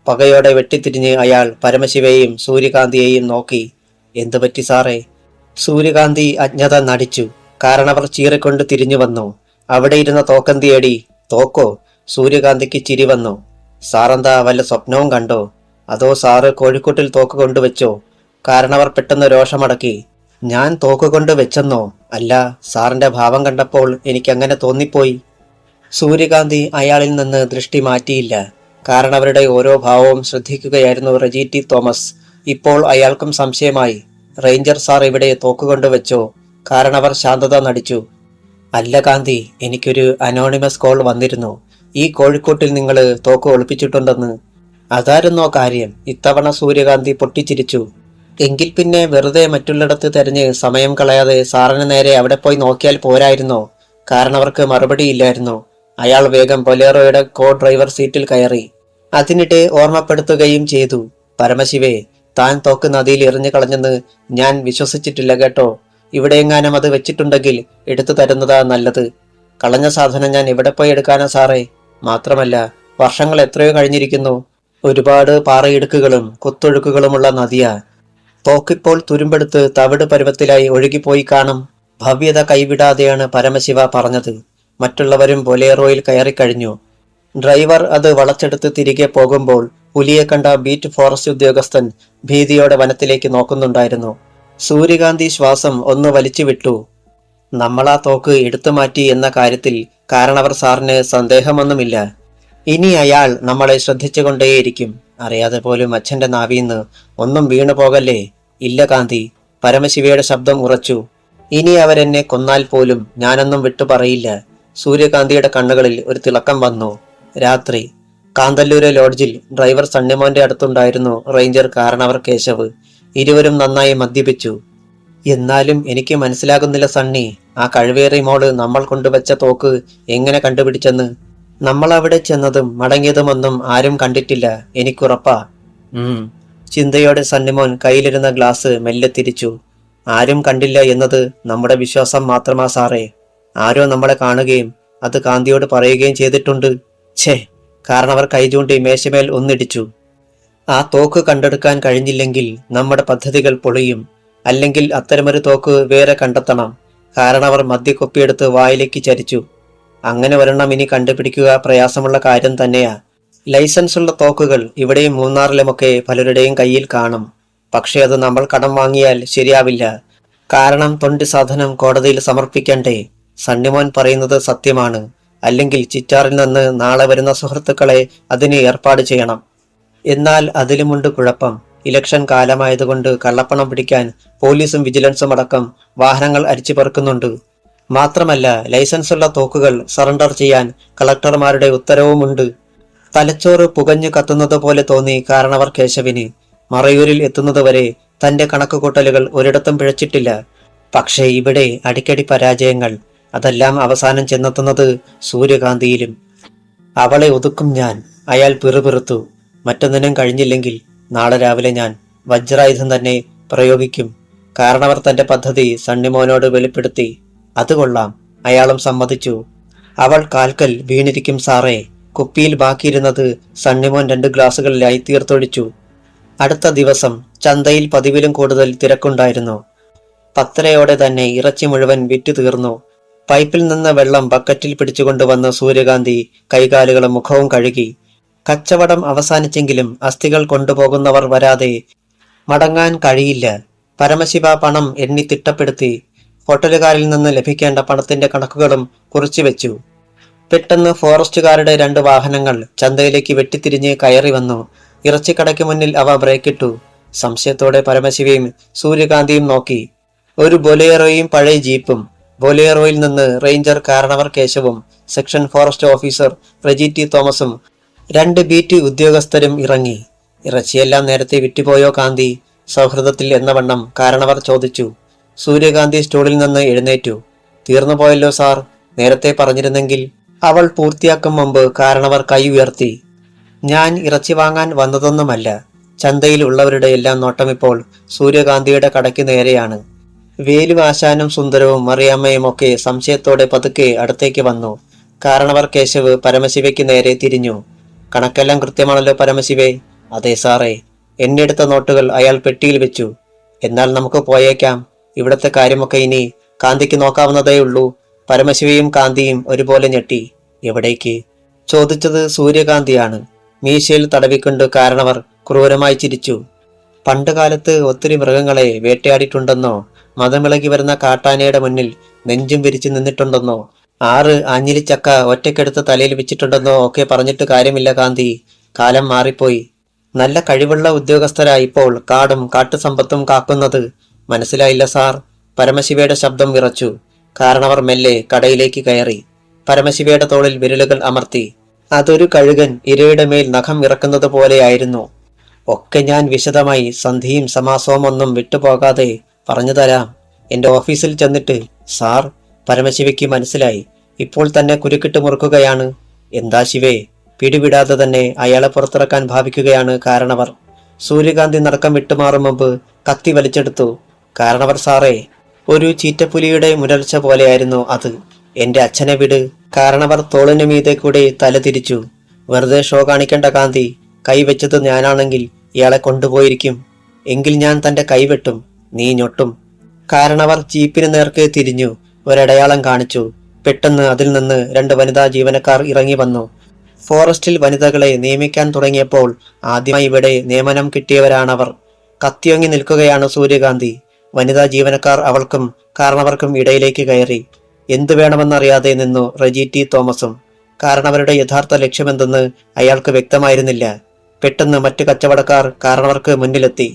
പകയോടെ വെട്ടിത്തിരിഞ്ഞ് അയാൾ പരമശിവയെയും സൂര്യകാന്തിയെയും നോക്കി. എന്തു പറ്റി സാറേ? സൂര്യകാന്തി അജ്ഞത നടിച്ചു. കാരണവർ ചീറിക്കൊണ്ട് തിരിഞ്ഞു വന്നു. അവിടെ ഇരുന്ന തോക്കെന്തിയേടി? തോക്കോ? സൂര്യകാന്തിക്ക് ചിരി വന്നു. സാറെന്താ വല്ല സ്വപ്നവും കണ്ടോ? അതോ സാറ് കോഴിക്കോട്ടിൽ തോക്ക് കൊണ്ടുവച്ചോ? കാരണവർ പെട്ടെന്ന് രോഷമടക്കി. ഞാൻ തോക്ക് കൊണ്ട് വെച്ചെന്നോ? അല്ല, സാറിന്റെ ഭാവം കണ്ടപ്പോൾ എനിക്കങ്ങനെ തോന്നിപ്പോയി. സൂര്യകാന്തി അയാളിൽ നിന്ന് ദൃഷ്ടി മാറ്റിയില്ല. കാരണവരുടെ ഓരോ ഭാവവും ശ്രദ്ധിക്കുകയായിരുന്നു റെജി തോമസ്. ഇപ്പോൾ അയാൾക്കും സംശയമായി. റേഞ്ചർ സാർ ഇവിടെ തോക്കുകൊണ്ട് വെച്ചോ? കാരണവർ ശാന്തത നടിച്ചു. അല്ല കാന്തി, എനിക്കൊരു അനോണിമസ് കോൾ വന്നിരുന്നു. ഈ കോഴിക്കോട്ടിൽ നിങ്ങൾ തോക്ക് ഒളിപ്പിച്ചിട്ടുണ്ടെന്ന്. അതായിരുന്നോ കാര്യം? ഇത്തവണ സൂര്യകാന്തി പൊട്ടിച്ചിരിച്ചു. എങ്കിൽ പിന്നെ വെറുതെ മറ്റുള്ളിടത്ത് തെരഞ്ഞ് സമയം കളയാതെ സാറിന് നേരെ അവിടെ പോയി നോക്കിയാൽ പോരായിരുന്നോ? കാരണവർക്ക് മറുപടിയില്ലായിരുന്നു. അയാൾ വേഗം ബൊലേറോയുടെ കോ ഡ്രൈവർ സീറ്റിൽ കയറി. അതിനിടെ ഓർമ്മപ്പെടുത്തുകയും ചെയ്തു. പരമശിവേ, താൻ തോക്ക് നദിയിൽ എറിഞ്ഞു കളഞ്ഞെന്ന് ഞാൻ വിശ്വസിച്ചിട്ടില്ല കേട്ടോ. ഇവിടെയെങ്ങാനും അത് വെച്ചിട്ടുണ്ടെങ്കിൽ എടുത്തു തരുന്നതാ നല്ലത്. കളഞ്ഞ സാധനം ഞാൻ എവിടെ പോയി എടുക്കാനാ സാറേ? മാത്രമല്ല, വർഷങ്ങൾ എത്രയോ കഴിഞ്ഞിരിക്കുന്നു. ഒരുപാട് പാറയിടുക്കുകളും കുത്തൊഴുക്കുകളുമുള്ള നദിയാ. തോക്കിപ്പോൾ തുരുമ്പെടുത്ത് തവിട് പരുവത്തിലായി ഒഴുകിപ്പോയി കാണും. ഭവ്യത കൈവിടാതെയാണ് പരമശിവ പറഞ്ഞത്. മറ്റുള്ളവരും ബൊലേറോയിൽ കയറിക്കഴിഞ്ഞു. ഡ്രൈവർ അത് വളച്ചെടുത്ത് തിരികെ പോകുമ്പോൾ പുലിയെ കണ്ട ബീറ്റ് ഫോറസ്റ്റ് ഉദ്യോഗസ്ഥൻ ഭീതിയോടെ വനത്തിലേക്ക് നോക്കുന്നുണ്ടായിരുന്നു. സൂര്യകാന്തി ശ്വാസം ഒന്ന് വലിച്ചു വിട്ടു. നമ്മളാ തോക്ക് എടുത്തു മാറ്റി എന്ന കാര്യത്തിൽ കാരണവർ സാറിന് സന്ദേഹമൊന്നുമില്ല. ഇനി അയാൾ നമ്മളെ ശ്രദ്ധിച്ചുകൊണ്ടേയിരിക്കും. അറിയാതെ പോലും അച്ഛന്റെ നാവീന്ന് ഒന്നും വീണു പോകല്ലേ? ഇല്ല കാന്തി. പരമശിവയുടെ ശബ്ദം ഉറച്ചു. ഇനി അവരെന്നെ കൊന്നാൽ പോലും ഞാനൊന്നും വിട്ടു പറയില്ല. സൂര്യകാന്തിയുടെ കണ്ണുകളിൽ ഒരു തിളക്കം വന്നു. രാത്രി കാന്തല്ലൂരെ ലോഡ്ജിൽ ഡ്രൈവർ സണ്ണിമോന്റെ അടുത്തുണ്ടായിരുന്നു റേഞ്ചർ കാരണവർ കേശവ്. ഇരുവരും നന്നായി മദ്യപിച്ചു. എന്നാലും എനിക്ക് മനസ്സിലാകുന്നില്ല സണ്ണി, ആ കഴിവേറി മോള് നമ്മൾ കൊണ്ടുവച്ച തോക്ക് എങ്ങനെ കണ്ടുപിടിച്ചെന്ന്. നമ്മൾ അവിടെ ചെന്നതും മടങ്ങിയതുമൊന്നും ആരും കണ്ടിട്ടില്ല, എനിക്കുറപ്പാ. ചിന്തയോടെ സണ്ണിമോൻ കയ്യിലിരുന്ന ഗ്ലാസ് മെല്ലെ തിരിച്ചു. ആരും കണ്ടില്ല എന്നത് നമ്മുടെ വിശ്വാസം മാത്രമാ സാറേ. ആരോ നമ്മളെ കാണുകയും അത് കാന്തിയോട് പറയുകയും ചെയ്തിട്ടുണ്ട്. ഛേ! കാരണവർ കൈചൂണ്ടി മേശമേൽ ഒന്നിടിച്ചു. ആ തോക്ക് കണ്ടെടുക്കാൻ കഴിഞ്ഞില്ലെങ്കിൽ നമ്മുടെ പദ്ധതികൾ പൊളിയും. അല്ലെങ്കിൽ അത്തരമൊരു തോക്ക് വേറെ കണ്ടെത്തണം. കാരണവർ മദ്യക്കൊപ്പിയെടുത്ത് വായിലേക്ക് ചരിച്ചു. അങ്ങനെ ഒരെണ്ണം ഇനി കണ്ടുപിടിക്കുക പ്രയാസമുള്ള കാര്യം തന്നെയാ. ലൈസൻസുള്ള തോക്കുകൾ ഇവിടെയും മൂന്നാറിലുമൊക്കെ പലരുടെയും കയ്യിൽ കാണും. പക്ഷെ അത് നമ്മൾ കടം വാങ്ങിയാൽ ശരിയാവില്ല. കാരണം തൊണ്ടി സാധനം കോടതിയിൽ സമർപ്പിക്കണ്ടേ? സണ്ണിമോൻ പറയുന്നത് സത്യമാണ്. അല്ലെങ്കിൽ ചിറ്റാറിൽ നിന്ന് നാളെ വരുന്ന സുഹൃത്തുക്കളെ അതിന് ഏർപ്പാട് ചെയ്യണം. എന്നാൽ അതിലുമുണ്ട് കുഴപ്പം. ഇലക്ഷൻ കാലമായതുകൊണ്ട് കള്ളപ്പണം പിടിക്കാൻ പോലീസും വിജിലൻസും അടക്കം വാഹനങ്ങൾ അരിച്ചു പെറുക്കുന്നുണ്ട്. മാത്രമല്ല, ലൈസൻസുള്ള തോക്കുകൾ സറണ്ടർ ചെയ്യാൻ കളക്ടർമാരുടെ ഉത്തരവുമുണ്ട്. തലച്ചോറ് പുകഞ്ഞു കത്തുന്നത് പോലെ തോന്നി കാരണവർ കേശവിന്. മറയൂരിൽ എത്തുന്നതുവരെ തന്റെ കണക്കുകൂട്ടലുകൾ ഒരിടത്തും പിഴച്ചിട്ടില്ല. പക്ഷേ ഇവിടെ അടിക്കടി പരാജയങ്ങൾ. അതെല്ലാം അവസാനം ചെന്നെത്തുന്നത് സൂര്യകാന്തിയിലും. അവളെ ഒതുക്കും ഞാൻ, അയാൾ പിറുപിറുത്തു. മറ്റൊന്നിനും കഴിഞ്ഞില്ലെങ്കിൽ നാളെ രാവിലെ ഞാൻ വജ്രായുധം തന്നെ പ്രയോഗിക്കും. കാരണവർ തന്റെ പദ്ധതി സണ്ണിമോനോട് വെളിപ്പെടുത്തി. അത് കൊള്ളാം, അയാളും സമ്മതിച്ചു. അവൾ കാൽക്കൽ വീണിരിക്കും സാറേ. കുപ്പിയിൽ ബാക്കിയിരുന്നത് സണ്ണിമോൻ 2 ഗ്ലാസുകളിലായി തീർത്തൊഴിച്ചു. അടുത്ത ദിവസം ചന്തയിൽ പതിവിലും കൂടുതൽ തിരക്കുണ്ടായിരുന്നു. 10:30 തന്നെ ഇറച്ചി മുഴുവൻ വിറ്റു തീർന്നു. പൈപ്പിൽ നിന്ന് വെള്ളം ബക്കറ്റിൽ പിടിച്ചുകൊണ്ടുവന്ന് സൂര്യകാന്തി കൈകാലുകളും മുഖവും കഴുകി. കച്ചവടം അവസാനിച്ചെങ്കിലും അസ്ഥികൾ കൊണ്ടുപോകുന്നവർ വരാതെ മടങ്ങാൻ കഴിയില്ല. പരമശിവ പണം എണ്ണി തിട്ടപ്പെടുത്തി ഹോട്ടലുകാരിൽ നിന്ന് ലഭിക്കേണ്ട പണത്തിന്റെ കണക്കുകളും കുറിച്ചുവെച്ചു. പെട്ടെന്ന് ഫോറസ്റ്റുകാരുടെ 2 വാഹനങ്ങൾ ചന്തയിലേക്ക് വെട്ടിത്തിരിഞ്ഞ് കയറി വന്നു. ഇറച്ചിക്കടയ്ക്ക് മുന്നിൽ അവ ബ്രേക്കിട്ടു. സംശയത്തോടെ പരമശിവയും സൂര്യകാന്തിയും നോക്കി. ഒരു ബൊലേറോയും പഴയ ജീപ്പും. ബൊലേറോയിൽ നിന്ന് റേഞ്ചർ കാരണവർ കേശവും സെക്ഷൻ ഫോറസ്റ്റ് ഓഫീസർ റെജി തോമസും 2 ബീറ്റ് ഉദ്യോഗസ്ഥരും ഇറങ്ങി. ഇറച്ചിയെല്ലാം നേരത്തെ വിറ്റുപോയോ കാന്തി? സൗഹൃദത്തിൽ എന്ന വണ്ണം കാരണവർ ചോദിച്ചു. സൂര്യകാന്തി സ്റ്റൂളിൽ നിന്ന് എഴുന്നേറ്റു. തീർന്നുപോയല്ലോ സാർ, നേരത്തെ പറഞ്ഞിരുന്നെങ്കിൽ. അവൾ പൂർത്തിയാക്കും മുമ്പ് കാരണവർ കൈ ഉയർത്തി. ഞാൻ ഇറച്ചി വാങ്ങാൻ വന്നതൊന്നുമല്ല. ചന്തയിൽ ഉള്ളവരുടെ എല്ലാം നോട്ടം ഇപ്പോൾ സൂര്യകാന്തിയുടെ കടയ്ക്ക് നേരെയാണ്. വേലു ആശാനും സുന്ദരവും മറിയാമ്മയും ഒക്കെ സംശയത്തോടെ പതുക്കെ അടുത്തേക്ക് വന്നു. കാരണവർ കേശവ് പരമശിവയ്ക്ക് നേരെ തിരിഞ്ഞു. കണക്കെല്ലാം കൃത്യമാണല്ലോ പരമശിവേ? അതെ സാറേ. എണ്ണെടുത്ത നോട്ടുകൾ അയാൾ പെട്ടിയിൽ വെച്ചു. എന്നാൽ നമുക്ക് പോയേക്കാം. ഇവിടത്തെ കാര്യമൊക്കെ ഇനി കാന്തിക്ക് നോക്കാവുന്നതേ ഉള്ളൂ. പരമശിവയും കാന്തിയും ഒരുപോലെ ഞെട്ടി. എവിടേക്ക്? ചോദിച്ചത് സൂര്യകാന്തിയാണ്. മീശയിൽ തടവിക്കൊണ്ട് കാരണവർ ക്രൂരമായി ചിരിച്ചു. പണ്ടുകാലത്ത് ഒത്തിരി മൃഗങ്ങളെ വേട്ടയാടിയിട്ടുണ്ടെന്നോ, മതമിളകി വരുന്ന കാട്ടാനയുടെ മുന്നിൽ നെഞ്ചും വിരിച്ചു നിന്നിട്ടുണ്ടെന്നോ, 6 ആഞ്ഞിലിച്ചക്ക ഒറ്റയ്ക്കെടുത്ത് തലയിൽ വെച്ചിട്ടുണ്ടെന്നോ ഒക്കെ പറഞ്ഞിട്ട് കാര്യമില്ല കാന്തി. കാലം മാറിപ്പോയി. നല്ല കഴിവുള്ള ഉദ്യോഗസ്ഥരായിപ്പോൾ കാടും കാട്ടുസമ്പത്തും കാക്കുന്നത്. മനസ്സിലായില്ല സാർ. പരമശിവയുടെ ശബ്ദം വിറച്ചു. കാരണവർ മെല്ലെ കടയിലേക്ക് കയറി. പരമശിവയുടെ തോളിൽ വിരലുകൾ അമർത്തി. അതൊരു കഴുകൻ ഇരയുടെ മേൽ നഖം ഇറക്കുന്നത് പോലെയായിരുന്നു. ഒക്കെ ഞാൻ വിശദമായി സന്ധിയും സമാസവും ഒന്നും വിട്ടുപോകാതെ പറഞ്ഞു തരാം. എന്റെ ഓഫീസിൽ ചെന്നിട്ട്. സാർ, പരമശിവയ്ക്ക് മനസ്സിലായി. ഇപ്പോൾ തന്നെ കുരുക്കിട്ട് മുറുക്കുകയാണ്. എന്താ ശിവേ? പിടിവിടാതെ തന്നെ അയാളെ പുറത്തിറക്കാൻ ഭാവിക്കുകയാണ് കാരണവർ. സൂര്യകാന്തി നടക്കം വിട്ടുമാറും മുമ്പ് കത്തി വലിച്ചെടുത്തു. കാരണവർ സാറേ. ഒരു ചീറ്റപ്പുലിയുടെ മുരൾച്ച പോലെയായിരുന്നു അത്. എന്റെ അച്ഛനെ വിട്. കാരണവർ തോളിനു മീതെ കൂടെ തല തിരിച്ചു. വെറുതെ ഷോ കാണിക്കേണ്ട കാന്തി. കൈവച്ചത് ഞാനാണെങ്കിൽ ഇയാളെ കൊണ്ടുപോയിരിക്കും. എങ്കിൽ ഞാൻ തന്റെ കൈവെട്ടും. നീ ഞൊട്ടും. കാരണവർ ജീപ്പിന് നേർക്ക് തിരിഞ്ഞു. ഒരടയാളം കാണിച്ചു. പെട്ടെന്ന് അതിൽ നിന്ന് 2 വനിതാ ജീവനക്കാർ ഇറങ്ങി വന്നു. ഫോറസ്റ്റിൽ വനിതകളെ നിയമിക്കാൻ തുടങ്ങിയപ്പോൾ ആദ്യമായി ഇവിടെ നിയമനം കിട്ടിയവരാണവർ. കത്തിയൊങ്ങി നിൽക്കുകയാണ് സൂര്യകാന്തി. വനിതാ ജീവനക്കാർ അവൾക്കും കാരണവർക്കും ഇടയിലേക്ക് കയറി. എന്തു വേണമെന്നറിയാതെ നിന്നു റെജി തോമസും. കാരണവരുടെ യഥാർത്ഥ ലക്ഷ്യമെന്തെന്ന് അയാൾക്ക് വ്യക്തമായിരുന്നില്ല. പെട്ടെന്ന് മറ്റു കച്ചവടക്കാർ കാരണവർക്ക് മുന്നിലെത്തി.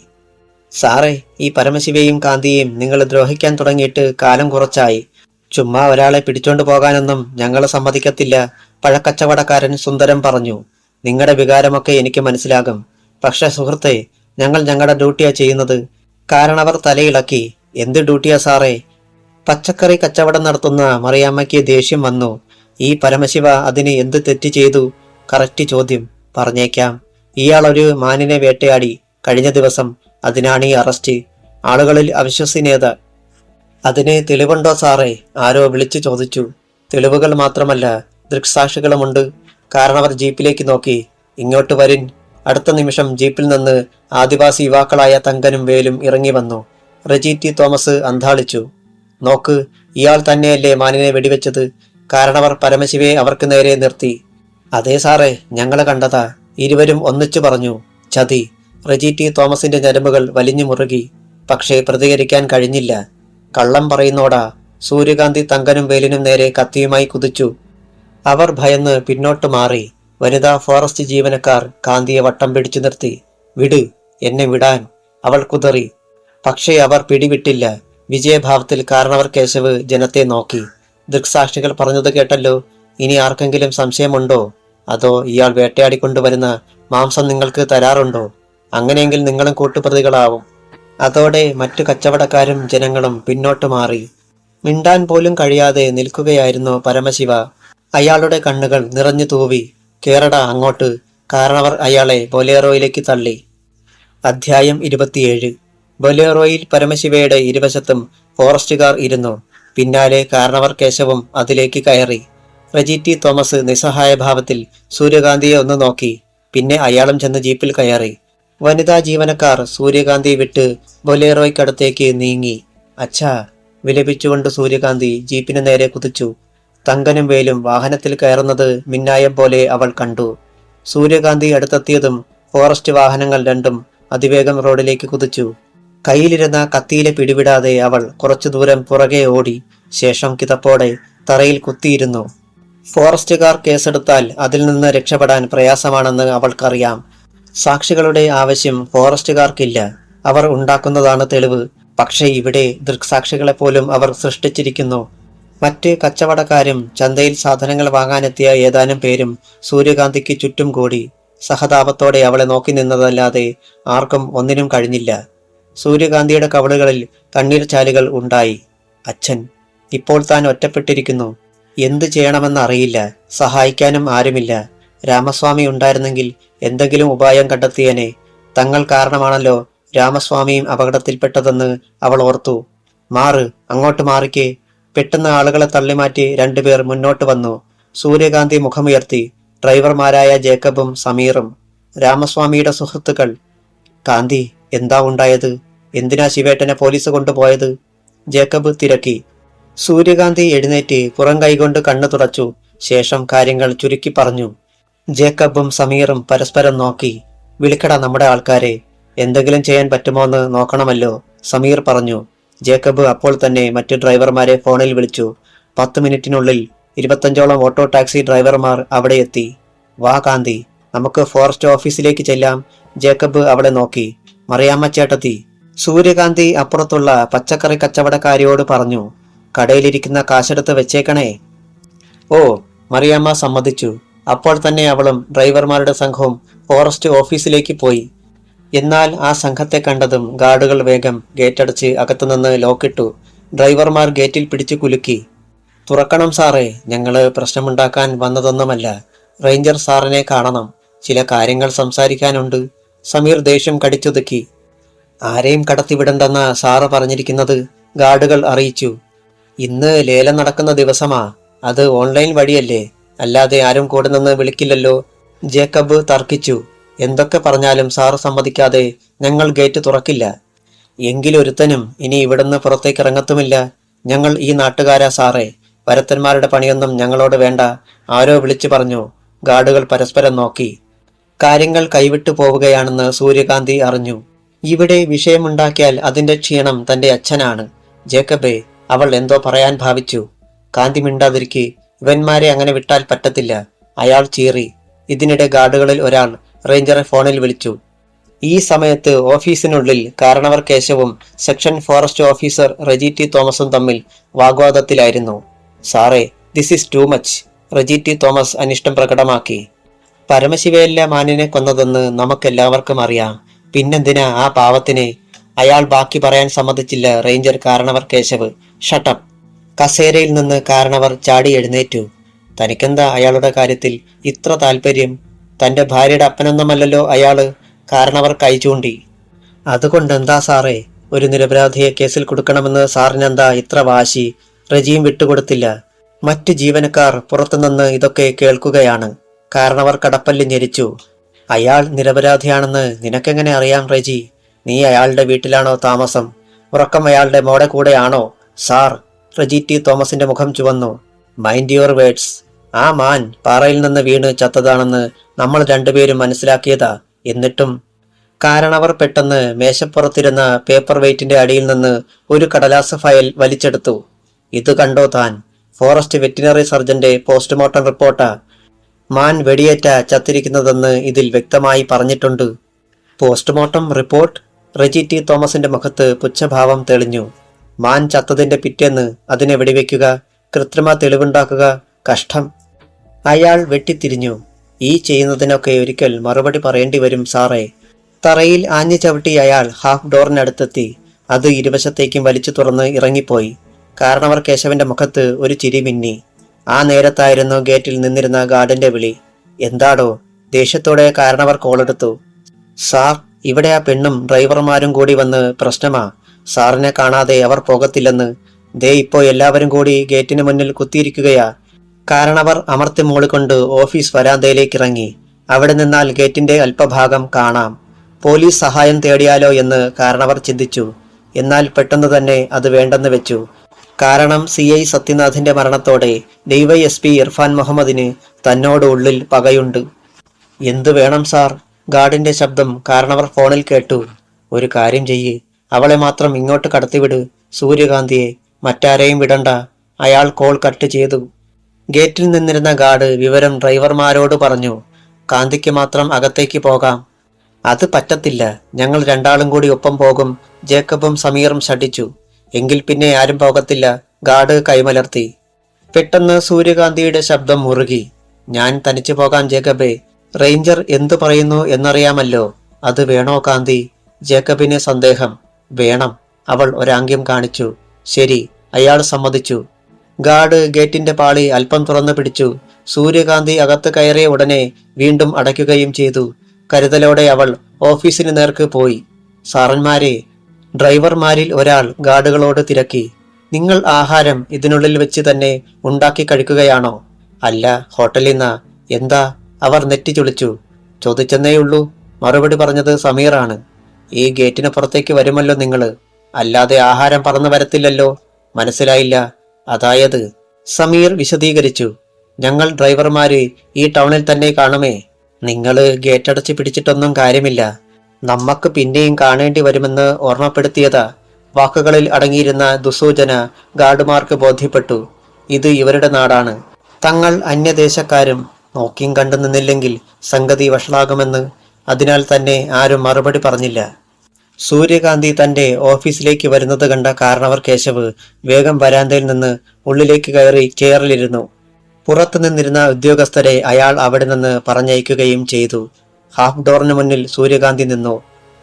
സാറേ, ഈ പരമശിവയും കാന്തിയെയും നിങ്ങൾ ദ്രോഹിക്കാൻ തുടങ്ങിയിട്ട് കാലം കുറച്ചായി. ചുമ്മാ ഒരാളെ പിടിച്ചോണ്ടു പോകാനൊന്നും ഞങ്ങൾ സമ്മതിക്കത്തില്ല. പഴക്കച്ചവടക്കാരൻ സുന്ദരം പറഞ്ഞു. നിങ്ങളുടെ വികാരമൊക്കെ എനിക്ക് മനസ്സിലാകും. പക്ഷെ സുഹൃത്തെ, ഞങ്ങൾ ഞങ്ങളുടെ ഡ്യൂട്ടിയാ ചെയ്യുന്നത്. കാരണവർ തലയിളക്കി. എന്ത് ഡ്യൂട്ടിയാ സാറേ? പച്ചക്കറി കച്ചവടം നടത്തുന്ന മറിയാമ്മയ്ക്ക് ദേഷ്യം വന്നു. ഈ പരമശിവ അതിന് എന്ത് തെറ്റ് ചെയ്തു? കറക്റ്റ് ചോദ്യം. പറഞ്ഞേക്കാം. ഇയാൾ ഒരു മാനിനെ വേട്ടയാടി കഴിഞ്ഞ ദിവസം. അതിനാണ് ഈ അറസ്റ്റ്. ആളുകളിൽ അവിശ്വസനീയത. അതിന് തെളിവുണ്ടോ സാറേ? ആരോ വിളിച്ചു ചോദിച്ചു. തെളിവുകൾ മാത്രമല്ല, ദൃക്സാക്ഷികളുമുണ്ട്. കാരണവർ ജീപ്പിലേക്ക് നോക്കി. ഇങ്ങോട്ട് വരിൻ. അടുത്ത നിമിഷം ജീപ്പിൽ നിന്ന് ആദിവാസി യുവാക്കളായ തങ്കനും വേലും ഇറങ്ങി വന്നു. റെജി തോമസ് അന്താളിച്ചു. നോക്ക്, ഇയാൾ തന്നെയല്ലേ മാനിനെ വെടിവെച്ചത്? കാരണവർ പരമശിവയെ അവർക്ക് നേരെ നിർത്തി. അതെ സാറേ, ഞങ്ങളെ കണ്ടതാ. ഇരുവരും ഒന്നിച്ചു പറഞ്ഞു. ചതി. റെജി തോമസിന്റെ ഞരമ്പുകൾ വലിഞ്ഞു മുറുകി. പക്ഷേ പ്രതികരിക്കാൻ കഴിഞ്ഞില്ല. കള്ളം പറയുന്നോടാ. സൂര്യകാന്തി തങ്കനും വേലിനും നേരെ കത്തിയുമായി കുതിച്ചു. അവർ ഭയന്ന് പിന്നോട്ട് മാറി. വനിതാ ഫോറസ്റ്റ് ജീവനക്കാർ കാന്തിയെ വട്ടം പിടിച്ചു നിർത്തി. വിട്, എന്നെ വിടാൻ. അവൾ കുതറി. പക്ഷേ അവർ പിടിവിട്ടില്ല. വിജയഭാവത്തിൽ കാരണവർ കേശവ് ജനത്തെ നോക്കി. ദൃക്സാക്ഷികൾ പറഞ്ഞത് കേട്ടല്ലോ. ഇനി ആർക്കെങ്കിലും സംശയമുണ്ടോ? അതോ ഇയാൾ വേട്ടയാടിക്കൊണ്ടുവരുന്ന മാംസം നിങ്ങൾക്ക് തരാറുണ്ടോ? അങ്ങനെയെങ്കിൽ നിങ്ങളും കൂട്ടുപ്രതികളാവും. അതോടെ മറ്റു കച്ചവടക്കാരും ജനങ്ങളും പിന്നോട്ട് മാറി. മിണ്ടാൻ പോലും കഴിയാതെ നിൽക്കുകയായിരുന്നു പരമശിവ. അയാളുടെ കണ്ണുകൾ നിറഞ്ഞു തൂവി. കേറടാ അങ്ങോട്ട്. കാരണവർ അയാളെ ബൊലേറോയിലേക്ക് തള്ളി. അധ്യായം 27. ബൊലേറോയിൽ പരമശിവയുടെ ഇരുവശത്തും ഫോറസ്റ്റുകാർ ഇരുന്നു. പിന്നാലെ കാരണവർ കേശവും അതിലേക്ക് കയറി. റെജി തോമസ് നിസ്സഹായ ഭാവത്തിൽ സൂര്യകാന്തിയെ ഒന്ന് നോക്കി. പിന്നെ അയാളും ചെന്ന് ജീപ്പിൽ കയറി. വനിതാ ജീവനക്കാർ സൂര്യകാന്തി വിട്ട് ബൊലേറോയ്ക്കടുത്തേക്ക് നീങ്ങി. അച്ഛാ, വിലപിച്ചുകൊണ്ട് സൂര്യകാന്തി ജീപ്പിന് നേരെ കുതിച്ചു. തങ്കനും വേലും വാഹനത്തിൽ കയറുന്നത് മിന്നായം പോലെ അവൾ കണ്ടു. സൂര്യകാന്തി അടുത്തെത്തിയതും ഫോറസ്റ്റ് വാഹനങ്ങൾ രണ്ടും അതിവേഗം റോഡിലേക്ക് കുതിച്ചു. കയ്യിലിരുന്ന കത്തിയിലെ പിടിവിടാതെ അവൾ കുറച്ചു ദൂരം പുറകെ ഓടി. ശേഷം കിതപ്പോടെ തറയിൽ കുത്തിയിരുന്നു. ഫോറസ്റ്റുകാർ കേസെടുത്താൽ അതിൽ നിന്ന് രക്ഷപ്പെടാൻ പ്രയാസമാണെന്ന് അവൾക്കറിയാം. സാക്ഷികളുടെ ആവശ്യം ഫോറസ്റ്റുകാർക്കില്ല, അവർ ഉണ്ടാക്കുന്നതാണ് തെളിവ്. പക്ഷേ ഇവിടെ ദൃക്സാക്ഷികളെപ്പോലും അവർ സൃഷ്ടിച്ചിരിക്കുന്നു. മറ്റ് കച്ചവടക്കാരും ചന്തയിൽ സാധനങ്ങൾ വാങ്ങാനെത്തിയ ഏതാനും പേരും സൂര്യകാന്തിക്ക് ചുറ്റും കൂടി. സഹതാപത്തോടെ അവളെ നോക്കി നിന്നതല്ലാതെ ആർക്കും ഒന്നിനും കഴിഞ്ഞില്ല. സൂര്യകാന്തിയുടെ കവളുകളിൽ കണ്ണീർ ചാലുകൾ ഉണ്ടായി. അച്ഛൻ, ഇപ്പോൾ താൻ ഒറ്റപ്പെട്ടിരിക്കുന്നു. എന്തു ചെയ്യണമെന്ന് അറിയില്ല. സഹായിക്കാനും ആരുമില്ല. രാമസ്വാമി ഉണ്ടായിരുന്നെങ്കിൽ എന്തെങ്കിലും ഉപായം കണ്ടെത്തിയനെ. തങ്ങൾ കാരണമാണല്ലോ രാമസ്വാമിയും അപകടത്തിൽപ്പെട്ടതെന്ന് അവൾ ഓർത്തു. മാറ്, അങ്ങോട്ട് മാറിക്കേ. പെട്ടെന്ന് ആളുകളെ തള്ളിമാറ്റി രണ്ടുപേർ മുന്നോട്ട് വന്നു. സൂര്യകാന്തി മുഖമുയർത്തി. ഡ്രൈവർമാരായ ജേക്കബും സമീറും, രാമസ്വാമിയുടെ സുഹൃത്തുക്കൾ. കാന്തി, എന്താ ഉണ്ടായത്? എന്തിനാ ശിവേട്ടനെ പോലീസ് കൊണ്ടുപോയത്? ജേക്കബ് തിരക്കി. സൂര്യകാന്തി എഴുന്നേറ്റ് പുറം കൈകൊണ്ട് കണ്ണു തുടച്ചു. ശേഷം കാര്യങ്ങൾ ചുരുക്കി പറഞ്ഞു. ജേക്കബും സമീറും പരസ്പരം നോക്കി. വിളിക്കടാ നമ്മുടെ ആൾക്കാരെ, എന്തെങ്കിലും ചെയ്യാൻ പറ്റുമോന്ന് നോക്കണമല്ലോ, സമീർ പറഞ്ഞു. ജേക്കബ് അപ്പോൾ തന്നെ മറ്റു ഡ്രൈവർമാരെ ഫോണിൽ വിളിച്ചു. 10 മിനിറ്റിനുള്ളിൽ 25ഓളം ഓട്ടോ ടാക്സി ഡ്രൈവർമാർ അവിടെ എത്തി. വാ കാന്തി, നമുക്ക് ഫോറസ്റ്റ് ഓഫീസിലേക്ക് ചെല്ലാം. ജേക്കബ് അവളെ നോക്കി. മറിയാമ്മ ചേട്ടത്തി, സൂര്യകാന്തി അപ്പുറത്തുള്ള പച്ചക്കറി കച്ചവടക്കാരിയോട് പറഞ്ഞു. കടയിലിരിക്കുന്ന കാശെടുത്ത് വെച്ചേക്കണേ. ഓ, മറിയാമ്മ സമ്മതിച്ചു. അപ്പോൾ തന്നെ അവളും ഡ്രൈവർമാരുടെ സംഘവും ഫോറസ്റ്റ് ഓഫീസിലേക്ക് പോയി. എന്നാൽ ആ സംഘത്തെ കണ്ടതും ഗാർഡുകൾ വേഗം ഗേറ്റടച്ച് അകത്തുനിന്ന് ലോക്കിട്ടു. ഡ്രൈവർമാർ ഗേറ്റിൽ പിടിച്ചു കുലുക്കി. തുറക്കണം സാറേ, ഞങ്ങള് പ്രശ്നമുണ്ടാക്കാൻ വന്നതൊന്നുമല്ല. റേഞ്ചർ സാറിനെ കാണണം, ചില കാര്യങ്ങൾ സംസാരിക്കാനുണ്ട്. സമീർ ദേഷ്യം കടിച്ചൊതുക്കി. ആരെയും കടത്തിവിടണ്ടെന്ന സാറ് പറഞ്ഞിരിക്കുന്നത്, ഗാർഡുകൾ അറിയിച്ചു. ഇന്ന് ലേലം നടക്കുന്ന ദിവസമാ. അത് ഓൺലൈൻ വഴിയല്ലേ, അല്ലാതെ ആരും കൂടെ നിന്ന് വിളിക്കില്ലല്ലോ, ജേക്കബ് തർക്കിച്ചു. എന്തൊക്കെ പറഞ്ഞാലും സാറ് സമ്മതിക്കാതെ ഞങ്ങൾ ഗേറ്റ് തുറക്കില്ല. എങ്കിലൊരുത്തനും ഇനി ഇവിടുന്ന് പുറത്തേക്ക് ഇറങ്ങത്തുമില്ല. ഞങ്ങൾ ഈ നാട്ടുകാരാ സാറേ, വരത്തന്മാരുടെ പണിയൊന്നും ഞങ്ങളോട് വേണ്ട, ആരോ വിളിച്ചു പറഞ്ഞു. ഗാർഡുകൾ പരസ്പരം നോക്കി. കാര്യങ്ങൾ കൈവിട്ടു പോവുകയാണെന്ന് സൂര്യകാന്തി അറിഞ്ഞു. ഇവിടെ വിഷയമുണ്ടാക്കിയാൽ അതിന്റെ ക്ഷീണം തന്റെ അച്ഛനാണ്. ജേക്കബേ, അവൾ എന്തോ പറയാൻ ഭാവിച്ചു. കാന്തി മിണ്ടാതിരിക്കെ. ഇവന്മാരെ അങ്ങനെ വിട്ടാൽ പറ്റത്തില്ല, അയാൾ ചീറി. ഇതിനിടെ ഗാർഡുകളിൽ ഒരാൾ റേഞ്ചറെ ഫോണിൽ വിളിച്ചു. ഈ സമയത്ത് ഓഫീസിനുള്ളിൽ കാരണവർ കേശവും section forest officer Reji T തോമസും തമ്മിൽ വാഗ്വാദത്തിലായിരുന്നു. സാറേ, this is too much, Reji T Thomas അനിഷ്ടം പ്രകടമാക്കി. പരമശിവയല്ല മാനിനെ കൊന്നതെന്ന് നമുക്കെല്ലാവർക്കും അറിയാം. പിന്നെന്തിനാ ആ പാവത്തിനെ? അയാൾ ബാക്കി പറയാൻ സമ്മതിച്ചില്ല. റേഞ്ചർ കാരണവർ കേശവ്. ഷട്ടപ്പ്. കസേരയിൽ നിന്ന് കാരണവർ ചാടി എഴുന്നേറ്റു. തനിക്കെന്താ അയാളുടെ കാര്യത്തിൽ ഇത്ര താല്പര്യം? തന്റെ ഭാര്യയുടെ അപ്പനൊന്നുമല്ലല്ലോ അയാള്. കാരണവർ കൈ ചൂണ്ടി. അതുകൊണ്ടെന്താ സാറേ, ഒരു നിരപരാധിയെ കേസിൽ കൊടുക്കണമെന്ന് സാറിനെന്താ ഇത്ര വാശി? റെജിയും വിട്ടുകൊടുത്തില്ല. മറ്റു ജീവനക്കാർ പുറത്തുനിന്ന് ഇതൊക്കെ കേൾക്കുകയാണ്. കാരണവർ കടപ്പല്ല് ഞെരിച്ചു. അയാൾ നിരപരാധിയാണെന്ന് നിനക്കെങ്ങനെ അറിയാം റെജി? നീ അയാളുടെ വീട്ടിലാണോ താമസം? ഉറക്കം അയാളുടെ മോടെ കൂടെയാണോ? സാർ, റെജി ടി തോമസിന്റെ മുഖം ചുവന്നു. Mind your words. ആ മാൻ പാറയിൽ നിന്ന് വീണ് ചത്തതാണെന്ന് നമ്മൾ രണ്ടുപേരും മനസ്സിലാക്കിയതാ. എന്നിട്ടും കാരണവർ പെട്ടെന്ന് മേശപ്പുറത്തിരുന്ന പേപ്പർ വെയിറ്റിന്റെ അടിയിൽ നിന്ന് ഒരു കടലാസ് ഫയൽ വലിച്ചെടുത്തു. ഇത് കണ്ടോ താൻ? ഫോറസ്റ്റ് വെറ്റിനറി സർജന്റെ പോസ്റ്റ്മോർട്ടം റിപ്പോർട്ടാ. മാൻ വെടിയേറ്റ ചത്തിരിക്കുന്നതെന്ന് ഇതിൽ വ്യക്തമായി പറഞ്ഞിട്ടുണ്ട്. Postmortem report? റെജി ടി തോമസിന്റെ മുഖത്ത് പുച്ഛഭാവം തെളിഞ്ഞു. മാൻ ചത്തതിന്റെ പിറ്റേന്ന് അതിനെ വെടിവെക്കുക, കൃത്രിമ തെളിവുണ്ടാക്കുക, കഷ്ടം. അയാൾ വെട്ടിത്തിരിഞ്ഞു. ഈ ചെയ്യുന്നതിനൊക്കെ ഒരിക്കൽ മറുപടി പറയേണ്ടി വരും സാറേ. തറയിൽ ആഞ്ഞു ചവിട്ടി അയാൾ ഹാഫ് ഡോറിനടുത്തെത്തി. അത് ഇരുവശത്തേക്കും വലിച്ചു തുറന്ന് ഇറങ്ങിപ്പോയി. കാരണവർ കേശവന്റെ മുഖത്ത് ഒരു ചിരി മിന്നി. ആ നേരത്തായിരുന്നു ഗേറ്റിൽ നിന്നിരുന്ന ഗാർഡിന്റെ വിളി. എന്താടോ? ദേഷ്യത്തോടെ കാരണവർ കോളെടുത്തു. സാർ, ഇവിടെ ആ പെണ്ണും ഡ്രൈവർമാരും കൂടി വന്ന് പ്രശ്നമാ. സാറിനെ കാണാതെ അവർ പോകത്തില്ലെന്ന്. ദേ ഇപ്പോ എല്ലാവരും കൂടി ഗേറ്റിന് മുന്നിൽ കുത്തിയിരിക്കുകയാ. കാരണവർ അമർത്തി മൂളിക്കൊണ്ട് ഓഫീസ് വരാന്തയിലേക്ക് ഇറങ്ങി. അവിടെ നിന്നാൽ ഗേറ്റിന്റെ അല്പഭാഗം കാണാം. പോലീസ് സഹായം തേടിയാലോ എന്ന് കാരണവർ ചിന്തിച്ചു. എന്നാൽ പെട്ടെന്ന് തന്നെ അത് വേണ്ടെന്ന് വെച്ചു. കാരണം CI സത്യനാഥിന്റെ മരണത്തോടെ DYSP ഇർഫാൻ മുഹമ്മദിന് തന്നോട് ഉള്ളിൽ പകയുണ്ട്. എന്തു വേണം സാർ? ഗാർഡിന്റെ ശബ്ദം കാരണവർ ഫോണിൽ കേട്ടു. ഒരു കാര്യം ചെയ്യ്, അവളെ മാത്രം ഇങ്ങോട്ട് കടത്തിവിട്. സൂര്യകാന്തിയെ, മറ്റാരെയും വിടണ്ട. അയാൾ കോൾ കട്ട് ചെയ്തു. ഗേറ്റിൽ നിന്നിരുന്ന ഗാർഡ് വിവരം ഡ്രൈവർമാരോട് പറഞ്ഞു. കാന്തിക്ക് മാത്രം അകത്തേക്ക് പോകാം. അത് പറ്റത്തില്ല, ഞങ്ങൾ രണ്ടാളും കൂടി ഒപ്പം പോകും. ജേക്കബും സമീറും ശഠിച്ചു. എങ്കിൽ പിന്നെ ആരും പോകത്തില്ല. ഗാർഡ് കൈമലർത്തി. പെട്ടെന്ന് സൂര്യകാന്തിയുടെ ശബ്ദം മുറുകി. ഞാൻ തനിച്ചു പോകാം ജേക്കബേ. റേഞ്ചർ എന്തു പറയുന്നു എന്നറിയാമല്ലോ. അത് വേണോ കാന്തി? ജേക്കബിന് സന്ദേഹം. വേണം. അവൾ ഒരാംഗ്യം കാണിച്ചു. ശരി, അയാൾ സമ്മതിച്ചു. ഗാർഡ് ഗേറ്റിന്റെ പാളി അല്പം തുറന്നു പിടിച്ചു. സൂര്യകാന്തി അകത്ത് കയറിയ ഉടനെ വീണ്ടും അടയ്ക്കുകയും ചെയ്തു. കരുതലോടെ അവൾ ഓഫീസിന് നേർക്ക് പോയി. സാറന്മാരെ, ഡ്രൈവർമാരിൽ ഒരാൾ ഗാർഡുകളോട് തിരക്കി. നിങ്ങൾ ആഹാരം ഇതിനുള്ളിൽ വെച്ച് തന്നെ ഉണ്ടാക്കി കഴിക്കുകയാണോ? അല്ല, ഹോട്ടലിൽ നിന്നാ. എന്താ? അവർ നെറ്റി ചുളിച്ചു. ചോദിച്ചെന്നേയുള്ളൂ. മറുപടി പറഞ്ഞത് സമീറാണ്. ഈ ഗേറ്റിന് പുറത്തേക്ക് വരുമല്ലോ നിങ്ങള്, അല്ലാതെ ആഹാരം പറന്നു വരത്തില്ലല്ലോ. മനസ്സിലായില്ല? അതായത്, സമീർ വിശദീകരിച്ചു, ഞങ്ങൾ ഡ്രൈവർമാര് ഈ ടൗണിൽ തന്നെ കാണുമേ. നിങ്ങള് ഗേറ്റടച്ച് പിടിച്ചിട്ടൊന്നും കാര്യമില്ല. നമ്മക്ക് പിന്നെയും കാണേണ്ടി വരുമെന്ന് ഓർമ്മപ്പെടുത്തിയതാ. വാക്കുകളിൽ അടങ്ങിയിരുന്ന ദുസൂചന ഗാർഡുമാർക്ക് ബോധ്യപ്പെട്ടു. ഇത് ഇവരുടെ നാടാണ്. തങ്ങൾ അന്യദേശക്കാരും നോക്കിയും കണ്ടു നിന്നില്ലെങ്കിൽ സംഗതി വഷളാകുമെന്ന്. അതിനാൽ തന്നെ ആരും മറുപടി പറഞ്ഞില്ല. സൂര്യകാന്തി തന്റെ ഓഫീസിലേക്ക് വരുന്നത് കണ്ട കാരണവർ കേശവ് വേഗം വരാന്തയിൽ നിന്ന് ഉള്ളിലേക്ക് കയറി ചെയറിലിരുന്നു. പുറത്തു നിന്നിരുന്ന ഉദ്യോഗസ്ഥരെ അയാൾ അവിടെ നിന്ന് പറഞ്ഞയക്കുകയും ചെയ്തു. ഹാഫ് ഡോറിന് മുന്നിൽ സൂര്യകാന്തി നിന്നു.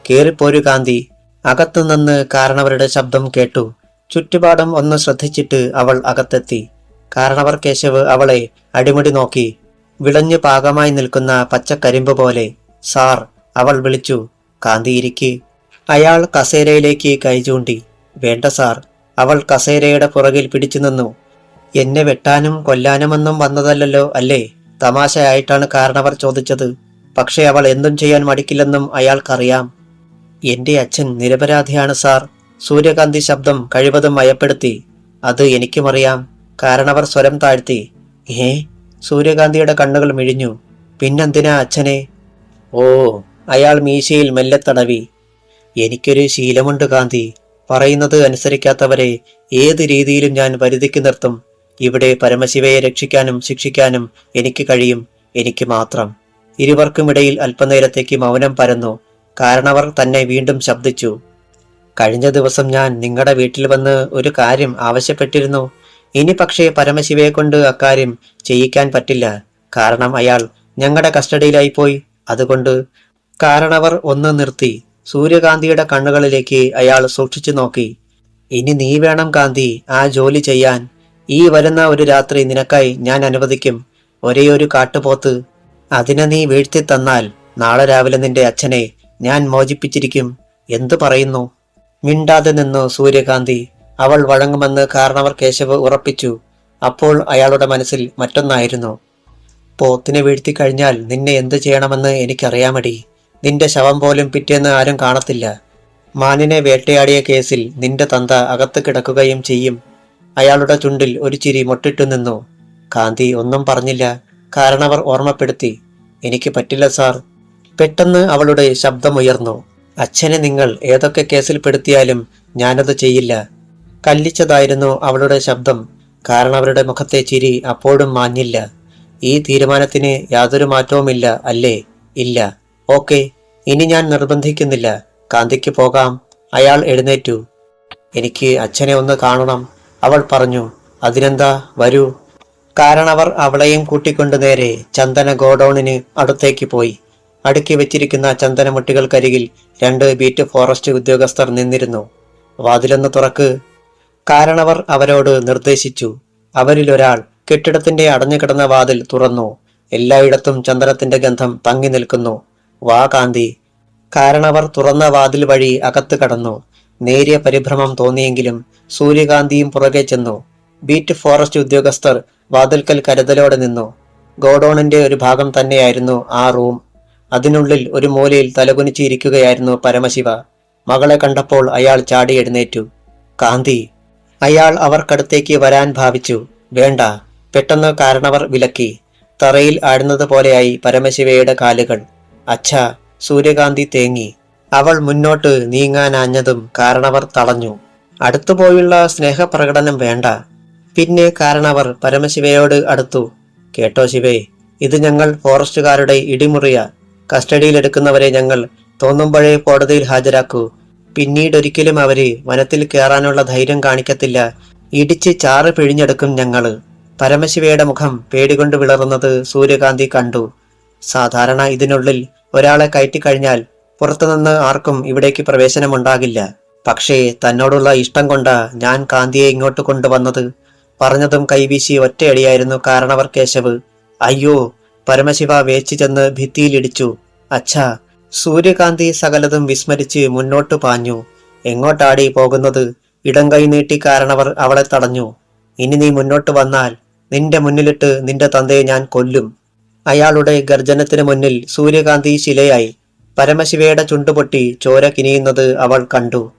കേറിപ്പോരു കാന്തി. അകത്തുനിന്ന് കാരണവരുടെ ശബ്ദം കേട്ടു. ചുറ്റുപാടും ഒന്ന് ശ്രദ്ധിച്ചിട്ട് അവൾ അകത്തെത്തി. കാരണവർ കേശവ് അവളെ അടിമുടി നോക്കി. വിളഞ്ഞു പാകമായി നിൽക്കുന്ന പച്ചക്കരിമ്പ് പോലെ. സാർ, അവൾ വിളിച്ചു. കാന്തി ഇരിക്ക്. അയാൾ കസേരയിലേക്ക് കൈ ചൂണ്ടി. വേണ്ട സാർ. അവൾ കസേരയുടെ പുറകിൽ പിടിച്ചു നിന്നു. എന്നെ വെട്ടാനും കൊല്ലാനുമൊന്നും വന്നതല്ലല്ലോ അല്ലേ? തമാശയായിട്ടാണ് കാരണവർ ചോദിച്ചത്. പക്ഷെ അവൾ എന്തും ചെയ്യാൻ മടിക്കില്ലെന്നും അയാൾക്കറിയാം. എന്റെ അച്ഛൻ നിരപരാധിയാണ് സാർ. സൂര്യകാന്തി ശബ്ദം കഴിവതും മയപ്പെടുത്തി. അത് എനിക്കുമറിയാം. കാരണവർ സ്വരം താഴ്ത്തി. സൂര്യകാന്തിയുടെ കണ്ണുകൾ മിഴിഞ്ഞു. പിന്നെന്തിനാ അച്ഛനെ? ഓ, അയാൾ മീശയിൽ മെല്ലെ തടവി. എനിക്കൊരു ശീലമുണ്ട് കാന്തി. പറയുന്നത് അനുസരിക്കാത്തവരെ ഏത് രീതിയിലും ഞാൻ വരുതിക്ക് നിർത്തും. ഇവിടെ പരമശിവയെ രക്ഷിക്കാനും ശിക്ഷിക്കാനും എനിക്ക് കഴിയും. എനിക്ക് മാത്രം. ഇരുവർക്കുമിടയിൽ അല്പനേരത്തേക്ക് മൗനം പരന്നു. കാരണവർ തന്നെ വീണ്ടും ശബ്ദിച്ചു. കഴിഞ്ഞ ദിവസം ഞാൻ നിങ്ങളുടെ വീട്ടിൽ വന്ന് ഒരു കാര്യം ആവശ്യപ്പെട്ടിരുന്നു. ഇനി പക്ഷേ പരമശിവയെ കൊണ്ട് അക്കാര്യം ചെയ്യിക്കാൻ പറ്റില്ല. കാരണം അയാൾ ഞങ്ങളുടെ കസ്റ്റഡിയിലായിപ്പോയി. അതുകൊണ്ട്. കാരണവർ ഒന്ന് നിർത്തി. സൂര്യകാന്തിയുടെ കണ്ണുകളിലേക്ക് അയാൾ സൂക്ഷിച്ചു നോക്കി. ഇനി നീ വേണം കാന്തി ആ ജോലി ചെയ്യാൻ. ഈ വരുന്ന ഒരു രാത്രി നിനക്കായി ഞാൻ അനുവദിക്കും. ഒരേയൊരു കാട്ടുപോത്ത്. അതിനെ നീ വീഴ്ത്തി തന്നാൽ നാളെ രാവിലെ നിന്റെ അച്ഛനെ ഞാൻ മോചിപ്പിച്ചിരിക്കും. എന്തു പറയുന്നു? മിണ്ടാതെ നിന്നു സൂര്യകാന്തി. അവൾ വഴങ്ങുമെന്ന് കാരണവർ കേശവ് ഉറപ്പിച്ചു. അപ്പോൾ അയാളുടെ മനസ്സിൽ മറ്റൊന്നായിരുന്നു. പോത്തിനെ വീഴ്ത്തി കഴിഞ്ഞാൽ നിന്നെ എന്തു ചെയ്യണമെന്ന് എനിക്കറിയാമടി. നിന്റെ ശവം പോലും പിറ്റേന്ന് ആരും കാണത്തില്ല. മാനിനെ വേട്ടയാടിയ കേസിൽ നിന്റെ തന്ത അകത്ത് കിടക്കുകയും ചെയ്യും. അയാളുടെ ചുണ്ടിൽ ഒരു ചിരി മൊട്ടിട്ടു നിന്നു. കാന്തി ഒന്നും പറഞ്ഞില്ല. കാരണവർ ഓർമ്മപ്പെടുത്തി. എനിക്ക് പറ്റില്ല സാർ. പെട്ടെന്ന് അവളുടെ ശബ്ദമുയർന്നു. അച്ഛനെ നിങ്ങൾ ഏതൊക്കെ കേസിൽ പെടുത്തിയാലും ഞാനത് ചെയ്യില്ല. കല്ലിച്ചതായിരുന്നു അവളുടെ ശബ്ദം. കാരണവരുടെ മുഖത്തെ ചിരി അപ്പോഴും മാഞ്ഞില്ല. ഈ തീരുമാനത്തിന് യാതൊരു മാറ്റവുമില്ല അല്ലേ? ഇല്ല. ഓക്കെ, ഇനി ഞാൻ നിർബന്ധിക്കുന്നില്ല. കാന്തിക്ക് പോകാം. അയാൾ എഴുന്നേറ്റു. എനിക്ക് അച്ഛനെ ഒന്ന് കാണണം, അവൾ പറഞ്ഞു. അതിനെന്താ, വരൂ. കാരണവർ അവളെയും കൂട്ടിക്കൊണ്ടു നേരെ ചന്ദന ഗോഡൌണിന് അടുത്തേക്ക് പോയി. അടുക്കി വെച്ചിരിക്കുന്ന ചന്ദനമുട്ടികൾക്കരികിൽ 2 ബീറ്റ് ഫോറസ്റ്റ് ഉദ്യോഗസ്ഥർ നിന്നിരുന്നു. വാതിലൊന്ന് തുറക്ക്, കാരണവർ അവരോട് നിർദ്ദേശിച്ചു. അവരിലൊരാൾ കെട്ടിടത്തിന്റെ അടഞ്ഞുകിടന്ന വാതിൽ തുറന്നു. എല്ലായിടത്തും ചന്ദനത്തിന്റെ ഗന്ധം തങ്ങി നിൽക്കുന്നു. വാ കാന്തി. കാരണവർ തുറന്ന വാതിൽ വഴി അകത്ത് കടന്നു. നേരിയ പരിഭ്രമം തോന്നിയെങ്കിലും സൂര്യകാന്തിയും പുറകെ ചെന്നു. ബീറ്റ് ഫോറസ്റ്റ് ഉദ്യോഗസ്ഥർ വാതിൽക്കൽ കരുതലോടെ നിന്നു. ഗോഡൌണിന്റെ ഒരു ഭാഗം തന്നെയായിരുന്നു ആ റൂം. അതിനുള്ളിൽ ഒരു മൂലയിൽ തലകുനിച്ച് ഇരിക്കുകയായിരുന്നു പരമശിവ. മകളെ കണ്ടപ്പോൾ അയാൾ ചാടി എഴുന്നേറ്റു. കാന്തി. അയാൾ അവർക്കടുത്തേക്ക് വരാൻ ഭാവിച്ചു. വേണ്ട. പെട്ടെന്ന് കാരണവർ വിലക്കി. തറയിൽ ആടുന്നത് പോലെയായി പരമശിവയുടെ കാലുകൾ. അച്ഛാ. സൂര്യകാന്തി തേങ്ങി. അവൾ മുന്നോട്ട് നീങ്ങാനാഞ്ഞതും കാരണവർ തടഞ്ഞു. അടുത്തുപോയുള്ള സ്നേഹപ്രകടനം വേണ്ട. പിന്നെ കാരണവർ പരമശിവയോട് അടുത്തു. കേട്ടോ ശിവേ, ഇത് ഞങ്ങൾ ഫോറസ്റ്റുകാരുടെ ഇടിമുറിയ. കസ്റ്റഡിയിലെടുക്കുന്നവരെ ഞങ്ങൾ തോന്നുമ്പോഴേ കോടതിയിൽ ഹാജരാക്കൂ. പിന്നീടൊരിക്കലും അവര് വനത്തിൽ കയറാനുള്ള ധൈര്യം കാണിക്കത്തില്ല. ഇടിച്ച് ചാറ് പിഴിഞ്ഞെടുക്കും ഞങ്ങള്. പരമശിവയുടെ മുഖം പേടികൊണ്ട് വിളറുന്നത് സൂര്യകാന്തി കണ്ടു. സാധാരണ ഇതിനുള്ളിൽ ഒരാളെ കയറ്റിക്കഴിഞ്ഞാൽ പുറത്തുനിന്ന് ആർക്കും ഇവിടേക്ക് പ്രവേശനമുണ്ടാകില്ല. പക്ഷേ തന്നോടുള്ള ഇഷ്ടം കൊണ്ടാ ഞാൻ കാന്തിയെ ഇങ്ങോട്ട് കൊണ്ടുവന്നത്. പറഞ്ഞതും കൈവീശി ഒറ്റയടിയായിരുന്നു കാരണവർ കേശവ്. അയ്യോ. പരമശിവ വേച്ചു ചെന്ന് ഭിത്തിയിലിടിച്ചു. അച്ഛാ. സൂര്യകാന്തി സകലതും വിസ്മരിച്ച് മുന്നോട്ടു പാഞ്ഞു. എങ്ങോട്ടാടി പോകുന്നത്? ഇടം കൈ നീട്ടി കാരണവർ അവളെ തടഞ്ഞു. ഇനി നീ മുന്നോട്ട് വന്നാൽ നിന്റെ മുന്നിലിട്ട് നിന്റെ തന്തയെ ഞാൻ കൊല്ലും. അയാളുടെ ഗർജനത്തിന് മുന്നിൽ സൂര്യകാന്തി ശിലയായി. പരമശിവയുടെ ചുണ്ടുപൊട്ടി ചോര കിനിയുന്നത് അവൾ കണ്ടു.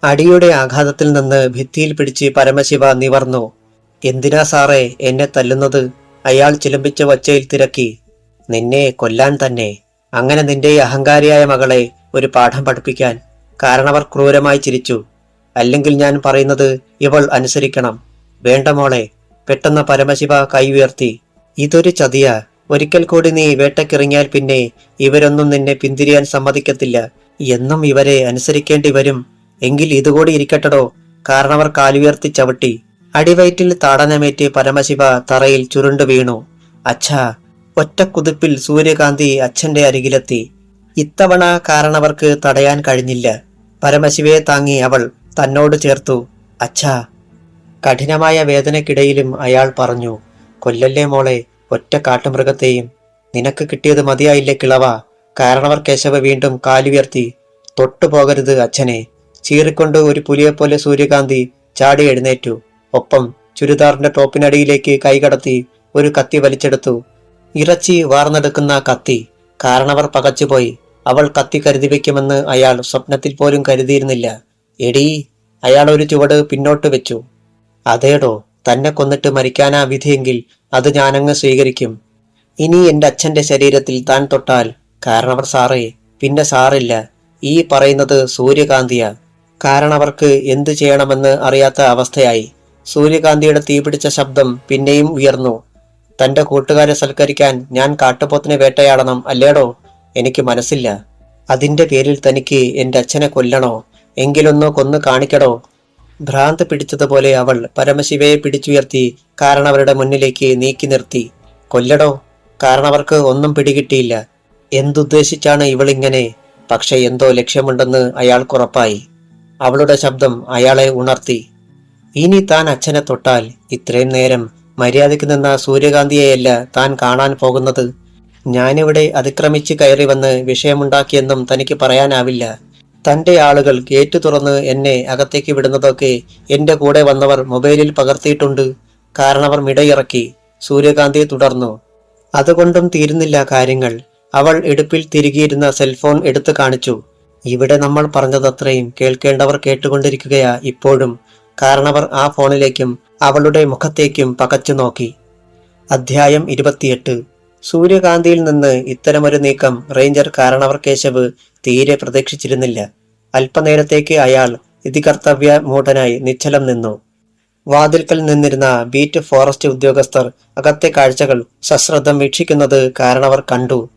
അടിയുടെ ആഘാതത്തിൽ നിന്ന് ഭിത്തിയിൽ പിടിച്ച് പരമശിവ നിവർന്നു. എന്തിനാ സാറേ എന്നെ തല്ലുന്നത്? അയാൾ ചിലമ്പിച്ച ഒച്ചയിൽ തിരക്കി. നിന്നെ കൊല്ലാൻ തന്നെ. അങ്ങനെ നിന്റെ അഹങ്കാരിയായ മകളെ ഒരു പാഠം പഠിപ്പിക്കാൻ. കാരണവർ ക്രൂരമായി ചിരിച്ചു. അല്ലെങ്കിൽ ഞാൻ പറയുന്നത് ഇവൾ അനുസരിക്കണം. വേണ്ട മോളെ. പെട്ടെന്ന് പരമശിവ കൈ ഉയർത്തി. ഇതൊരു ചതിയാ. ഒരിക്കൽ കൂടി നീ വേട്ടക്കിറങ്ങിയാൽ പിന്നെ ഇവരൊന്നും നിന്നെ പിന്തിരിയാൻ സമ്മതിക്കത്തില്ല. എന്നും ഇവരെ അനുസരിക്കേണ്ടി വരും. എങ്കിൽ ഇതുകൂടി ഇരിക്കട്ടടോ. കാരണവർ കാലുയർത്തി ചവിട്ടി. അടിവയറ്റിൽ താടനമേറ്റ് പരമശിവ തറയിൽ ചുരുണ്ടു വീണു. അച്ഛാ. ഒറ്റക്കുതിപ്പിൽ സൂര്യകാന്തി അച്ഛന്റെ അരികിലെത്തി. ഇത്തവണ കാരണവർക്ക് തടയാൻ കഴിഞ്ഞില്ല. പരമശിവയെ താങ്ങി അവൾ തന്നോട് ചേർത്തു. അച്ഛാ. കഠിനമായ വേദനയ്ക്കിടയിലും അയാൾ പറഞ്ഞു. കൊല്ലല്ലേ മോളെ ഒറ്റ കാട്ടുമൃഗത്തെയും. നിനക്ക് കിട്ടിയത് മതിയായില്ലേ കിളവ? കാരണവർ കേശവ വീണ്ടും കാലുയർത്തി. തൊട്ടുപോകരുത് അച്ഛനെ. ചീറിക്കൊണ്ട് ഒരു പുലിയെപ്പോലെ സൂര്യകാന്തി ചാടി എഴുന്നേറ്റു. ഒപ്പം ചുരിദാറിന്റെ ടോപ്പിനടിയിലേക്ക് കൈകടത്തി ഒരു കത്തി വലിച്ചെടുത്തു. ഇറച്ചി വാർന്നെടുക്കുന്ന കത്തി. കാരണവർ പകച്ചുപോയി. അവൾ കത്തി കരുതി വെക്കുമെന്ന് അയാൾ സ്വപ്നത്തിൽ പോലും കരുതിയിരുന്നില്ല. എടീ. അയാൾ ഒരു ചുവട് പിന്നോട്ട് വെച്ചു. അതേടോ. തന്നെ കൊന്നിട്ട് മരിക്കാനാ വിധിയെങ്കിൽ അത് ഞാനങ്ങ് സ്വീകരിക്കും. ഇനി എന്റെ അച്ഛന്റെ ശരീരത്തിൽ താൻ തൊട്ടാൽ കാരണവർ സാറേ പിന്നെ സാറില്ല. ഈ പറയുന്നത് സൂര്യകാന്തിയാ. കാരണവർക്ക് എന്തു ചെയ്യണമെന്ന് അറിയാത്ത അവസ്ഥയായി. സൂര്യകാന്തിയുടെ തീപിടിച്ച ശബ്ദം പിന്നെയും ഉയർന്നു. തന്റെ കൂട്ടുകാരെ സൽക്കരിക്കാൻ ഞാൻ കാട്ടുപോത്തിനെ വേട്ടയാടണം അല്ലേടോ? എനിക്ക് മനസ്സില്ല. അതിന്റെ പേരിൽ തനിക്ക് എന്റെ അച്ഛനെ കൊല്ലണോ? എങ്കിലൊന്ന് കൊന്നു കാണിക്കടോ. ഭ്രാന്ത് പിടിച്ചതുപോലെ അവൾ പരമശിവയെ പിടിച്ചുയർത്തി കാരണവരുടെ മുന്നിലേക്ക് നീക്കി നിർത്തി. കൊല്ലടോ. കാരണവർക്ക് ഒന്നും പിടികിട്ടിയില്ല. എന്തുദ്ദേശിച്ചാണ് ഇവളിങ്ങനെ? പക്ഷെ എന്തോ ലക്ഷ്യമുണ്ടെന്ന് അയാൾക്കുറപ്പായി. അവളുടെ ശബ്ദം അയാളെ ഉണർത്തി. ഇനി താൻ അച്ഛനെ തൊട്ടാൽ ഇത്രയും നേരം മര്യാദയ്ക്ക് നിന്ന സൂര്യകാന്തിയെയല്ല താൻ കാണാൻ പോകുന്നത്. ഞാനിവിടെ അതിക്രമിച്ച് കയറി വന്ന് വിഷയമുണ്ടാക്കിയെന്നും തനിക്ക് പറയാനാവില്ല. തന്റെ ആളുകൾ ഗേറ്റ് തുറന്ന് എന്നെ അകത്തേക്ക് വിടുന്നതൊക്കെ എന്റെ കൂടെ വന്നവർ മൊബൈലിൽ പകർത്തിയിട്ടുണ്ട്. കാരണവർ മിടയിറക്കി. സൂര്യകാന്തി തുടർന്നു. അതുകൊണ്ടും തീരുന്നില്ല കാര്യങ്ങൾ. അവൾ ഇടുപ്പിൽ തിരികിയിരുന്ന സെൽഫോൺ എടുത്തു കാണിച്ചു. ഇവിടെ നമ്മൾ പറഞ്ഞതത്രയും കേൾക്കേണ്ടവർ കേട്ടുകൊണ്ടിരിക്കുകയാ ഇപ്പോഴും. കാരണവർ ആ ഫോണിലേക്കും അവളുടെ മുഖത്തേക്കും പകച്ചു നോക്കി. അധ്യായം 28. സൂര്യകാന്തിയിൽ നിന്ന് ഇത്തരമൊരു നീക്കം റേഞ്ചർ കാരണവർ കേശവ് തീരെ പ്രതീക്ഷിച്ചിരുന്നില്ല. അല്പനേരത്തേക്ക് അയാൾ ഇതികർത്തവ്യ മൂഢനായി നിശ്ചലം നിന്നു. വാതിൽക്കൽ നിന്നിരുന്ന ബീറ്റ് ഫോറസ്റ്റ് ഉദ്യോഗസ്ഥർ അകത്തെ കാഴ്ചകൾ സശ്രദ്ധം വീക്ഷിക്കുന്നത് കാരണവർ കണ്ടു.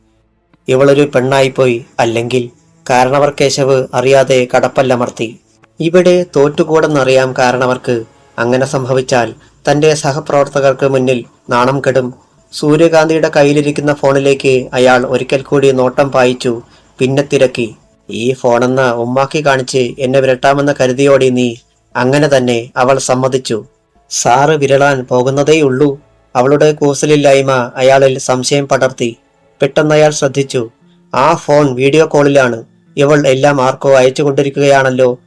ഇവളൊരു പെണ്ണായിപ്പോയി. അല്ലെങ്കിൽ കാരണവർ കേശവ് അറിയാതെ കടപ്പല്ലമർത്തി. ഇവിടെ തോറ്റുകൂടെന്നറിയാം കാരണവർക്ക്. അങ്ങനെ സംഭവിച്ചാൽ തന്റെ സഹപ്രവർത്തകർക്ക് മുന്നിൽ നാണം കെടും. സൂര്യകാന്തിയുടെ കയ്യിലിരിക്കുന്ന ഫോണിലേക്ക് അയാൾ ഒരിക്കൽ കൂടി നോട്ടം പായിച്ചു. പിന്നെ തിരക്കി. ഈ ഫോണെന്ന ഉമ്മാക്കി കാണിച്ച് എന്നെ വിരട്ടാമെന്ന് കരുതിയോടി നീ? അങ്ങനെ തന്നെ അവൾ സമ്മതിച്ചു. സാറ് വിരളാൻ പോകുന്നതേയുള്ളൂ. അവളുടെ കൂസലില്ലായ്മ അയാളിൽ സംശയം പടർത്തി. പെട്ടെന്ന് അയാൾ ശ്രദ്ധിച്ചു. ആ ഫോൺ വീഡിയോ കോളിലാണ്. ഇവൾ എല്ലാം ആർക്കോ അയച്ചുകൊണ്ടിരിക്കുകയാണല്ലോ.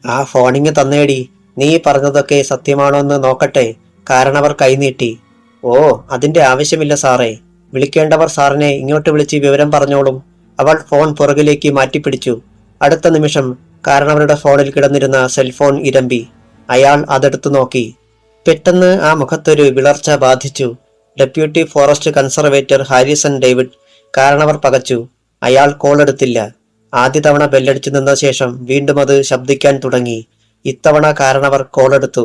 ആ ഫോണിങ് തന്നേടി. നീ പറഞ്ഞതൊക്കെ സത്യമാണോന്ന് നോക്കട്ടെ. കാരണവർ കൈനീട്ടി. ഓ, അതിന്റെ ആവശ്യമില്ല സാറേ. വിളിക്കേണ്ടവർ സാറിനെ ഇങ്ങോട്ട് വിളിച്ച് വിവരം പറഞ്ഞോളും. അവൾ ഫോൺ പുറകിലേക്ക് മാറ്റിപ്പിടിച്ചു. അടുത്ത നിമിഷം കാരണവരുടെ ഫോണിൽ കിടന്നിരുന്ന സെൽഫോൺ ഇരമ്പി. അയാൾ അതെടുത്തു നോക്കി. പെട്ടെന്ന് ആ മുഖത്തൊരു വിളർച്ച ബാധിച്ചു. Deputy forest conservator Harrison David. കാരണവർ പകച്ചു. അയാൾ കോൾ എടുത്തില്ല. ആദ്യ തവണ ബെല്ലടിച്ചു നിന്ന ശേഷം വീണ്ടും അത് ശബ്ദിക്കാൻ തുടങ്ങി. ഇത്തവണ കാരണവർ കോൾ എടുത്തു.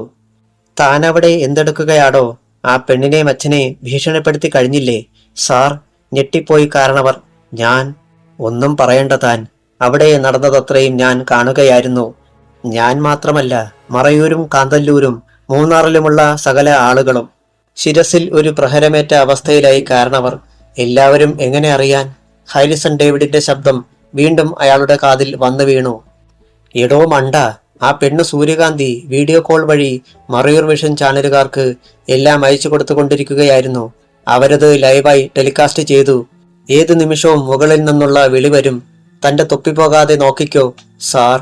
താനവിടെ എന്തെടുക്കുകയാടോ? ആ പെണ്ണിനെയും അച്ഛനെ ഭീഷണിപ്പെടുത്തി കഴിഞ്ഞില്ലേ? സാർ, ഞെട്ടിപ്പോയി കാരണവർ. ഞാൻ ഒന്നും പറയണ്ട താൻ. അവിടെ നടന്നതത്രയും ഞാൻ കാണുകയായിരുന്നു. ഞാൻ മാത്രമല്ല, മറയൂരും കാന്തല്ലൂരും മൂന്നാറിലുമുള്ള സകല ആളുകളും. ശിരസിൽ ഒരു പ്രഹരമേറ്റ അവസ്ഥയിലായി കാരണവർ. എല്ലാവരും എങ്ങനെ അറിയാൻ? ഹാരിസൺ ഡേവിഡിന്റെ ശബ്ദം വീണ്ടും അയാളുടെ കാതിൽ വന്നു വീണു. എടോ മണ്ട, ആ പെണ്ണ് സൂര്യകാന്തി വീഡിയോ കോൾ വഴി മറയൂർ വിഷൻ ചാനലുകാർക്ക് എല്ലാം അയച്ചു കൊടുത്തുകൊണ്ടിരിക്കുകയായിരുന്നു. അവരത് ലൈവായി ടെലികാസ്റ്റ് ചെയ്തു. ഏതു നിമിഷവും മുകളിൽ നിന്നുള്ള വിളി വരും. തന്റെ തൊപ്പി പോകാതെ നോക്കിക്കോ സാർ.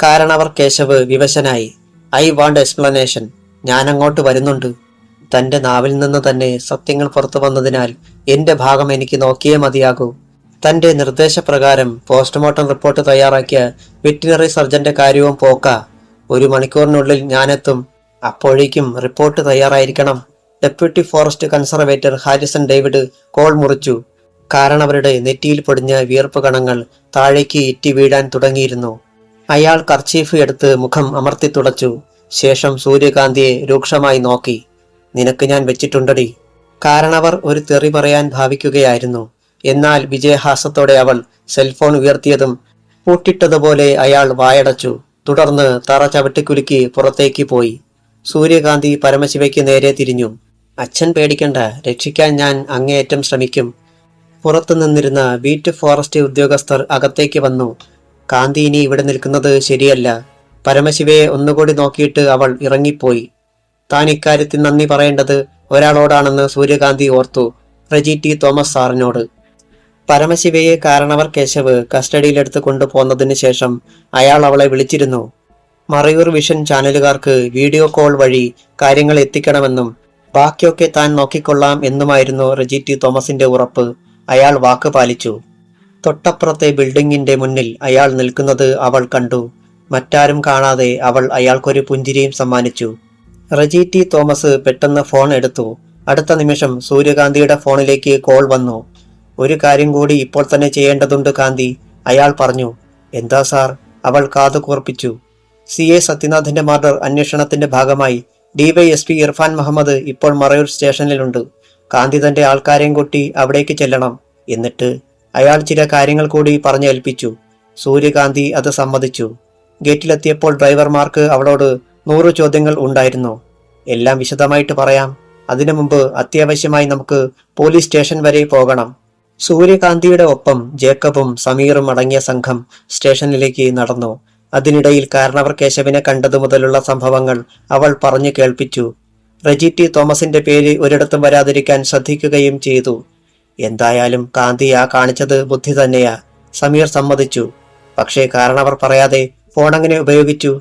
കാരണവർ കേശവ് വിവശനായി. I want explanation. ഞാൻ അങ്ങോട്ട് വരുന്നുണ്ട്. തന്റെ നാവിൽ നിന്ന് തന്നെ സത്യങ്ങൾ പുറത്തു വന്നതിനാൽ എന്റെ ഭാഗം എനിക്ക് നോക്കിയേ മതിയാകൂ. തന്റെ നിർദ്ദേശപ്രകാരം പോസ്റ്റ്മോർട്ടം റിപ്പോർട്ട് തയ്യാറാക്കിയ വെറ്റിനറി സർജന്റെ കാര്യവും പോക്ക. 1 മണിക്കൂറിനുള്ളിൽ ഞാനെത്തും. അപ്പോഴേക്കും റിപ്പോർട്ട് തയ്യാറായിരിക്കണം. Deputy forest conservator Harrison David call മുറിച്ചു. കാരണവരുടെ നെറ്റിയിൽ പൊടിഞ്ഞ വിയർപ്പ് കണങ്ങൾ താഴേക്ക് ഇറ്റി വീഴാൻ തുടങ്ങിയിരുന്നു. അയാൾ കർച്ചീഫ് എടുത്ത് മുഖം അമർത്തി തുടച്ചു. ശേഷം സൂര്യകാന്തിയെ രൂക്ഷമായി നോക്കി. നിനക്ക് ഞാൻ വെച്ചിട്ടുണ്ടടി. കാരണവർ ഒരു തെറി പറയാൻ ഭാവിക്കുകയായിരുന്നു. എന്നാൽ വിജയഹാസത്തോടെ അവൾ സെൽഫോൺ ഉയർത്തിയതും പൂട്ടിട്ടതുപോലെ അയാൾ വായടച്ചു. തുടർന്ന് തറ ചവിട്ടിക്കുലുക്കി പുറത്തേക്ക് പോയി. സൂര്യകാന്തി പരമശിവയ്ക്ക് നേരെ തിരിഞ്ഞു. അച്ഛൻ പേടിക്കണ്ട, രക്ഷിക്കാൻ ഞാൻ അങ്ങേയറ്റം ശ്രമിക്കും. പുറത്തു നിന്നിരുന്ന ബീറ്റ് ഫോറസ്റ്റ് ഉദ്യോഗസ്ഥർ അകത്തേക്ക് വന്നു. കാന്തി ഇനി ഇവിടെ നിൽക്കുന്നത് ശരിയല്ല. പരമശിവയെ ഒന്നുകൂടി നോക്കിയിട്ട് അവൾ ഇറങ്ങിപ്പോയി. താൻ ഇക്കാര്യത്തിൽ നന്ദി പറയേണ്ടത് ഒരാളോടാണെന്ന് സൂര്യകാന്തി ഓർത്തു. റെജി ടി തോമസ് സാറിനോട്. പരമശിവയെ കാരണവർ കേശവ് കസ്റ്റഡിയിലെടുത്ത് കൊണ്ടുപോന്നതിന് ശേഷം അയാൾ അവളെ വിളിച്ചിരുന്നു. മറയൂർ വിഷൻ ചാനലുകാർക്ക് വീഡിയോ കോൾ വഴി കാര്യങ്ങൾ എത്തിക്കണമെന്നും ബാക്കിയൊക്കെ താൻ നോക്കിക്കൊള്ളാം എന്നുമായിരുന്നു റെജി ടി തോമസിന്റെ ഉറപ്പ്. അയാൾ വാക്ക് പാലിച്ചു. തൊട്ടപ്പുറത്തെ ബിൽഡിങ്ങിന്റെ മുന്നിൽ അയാൾ നിൽക്കുന്നത് അവൾ കണ്ടു. മറ്റാരും കാണാതെ അവൾ അയാൾക്കൊരു പുഞ്ചിരിയും സമ്മാനിച്ചു. റെജി ടി തോമസ് പെട്ടെന്ന് ഫോൺ എടുത്തു. അടുത്ത നിമിഷം സൂര്യകാന്തിയുടെ ഫോണിലേക്ക് കോൾ വന്നു. ഒരു കാര്യം കൂടി ഇപ്പോൾ തന്നെ ചെയ്യേണ്ടതുണ്ട് കാന്തി, അയാൾ പറഞ്ഞു. എന്താ സാർ? അവൾ കാതു കൂർപ്പിച്ചു. CA സത്യനാഥിന്റെ മർഡർ അന്വേഷണത്തിന്റെ ഭാഗമായി DYSP ഇർഫാൻ മുഹമ്മദ് ഇപ്പോൾ മറയൂർ സ്റ്റേഷനിലുണ്ട്. കാന്തി തന്റെ ആൾക്കാരെയും കൂട്ടി അവിടേക്ക് ചെല്ലണം. എന്നിട്ട് അയാൾ ചില കാര്യങ്ങൾ കൂടി പറഞ്ഞേൽപ്പിച്ചു. സൂര്യകാന്തി അത് സമ്മതിച്ചു. ഗേറ്റിലെത്തിയപ്പോൾ ഡ്രൈവർമാർക്ക് അവളോട് 100 ചോദ്യങ്ങൾ ഉണ്ടായിരുന്നു. എല്ലാം വിശദമായിട്ട് പറയാം. അതിനു മുമ്പ് അത്യാവശ്യമായി നമുക്ക് പോലീസ് സ്റ്റേഷൻ വരെ പോകണം. സൂര്യകാന്തിയുടെ ഒപ്പം ജേക്കബും സമീറും അടങ്ങിയ സംഘം സ്റ്റേഷനിലേക്ക് നടന്നു. അതിനിടയിൽ കാരണവർ കേശവിനെ കണ്ടതു മുതലുള്ള സംഭവങ്ങൾ അവൾ പറഞ്ഞു കേൾപ്പിച്ചു. റെജി ടി തോമസിന്റെ പേര് ഒരിടത്തും വരാതിരിക്കാൻ ശ്രദ്ധിക്കുകയും ചെയ്തു. എന്തായാലും കാന്തി ആ കാണിച്ചത് ബുദ്ധി തന്നെയാ, സമീർ സമ്മതിച്ചു. പക്ഷേ കാരണവർ പറയാതെ ഫോൺ അങ്ങനെ ഉപയോഗിച്ചു?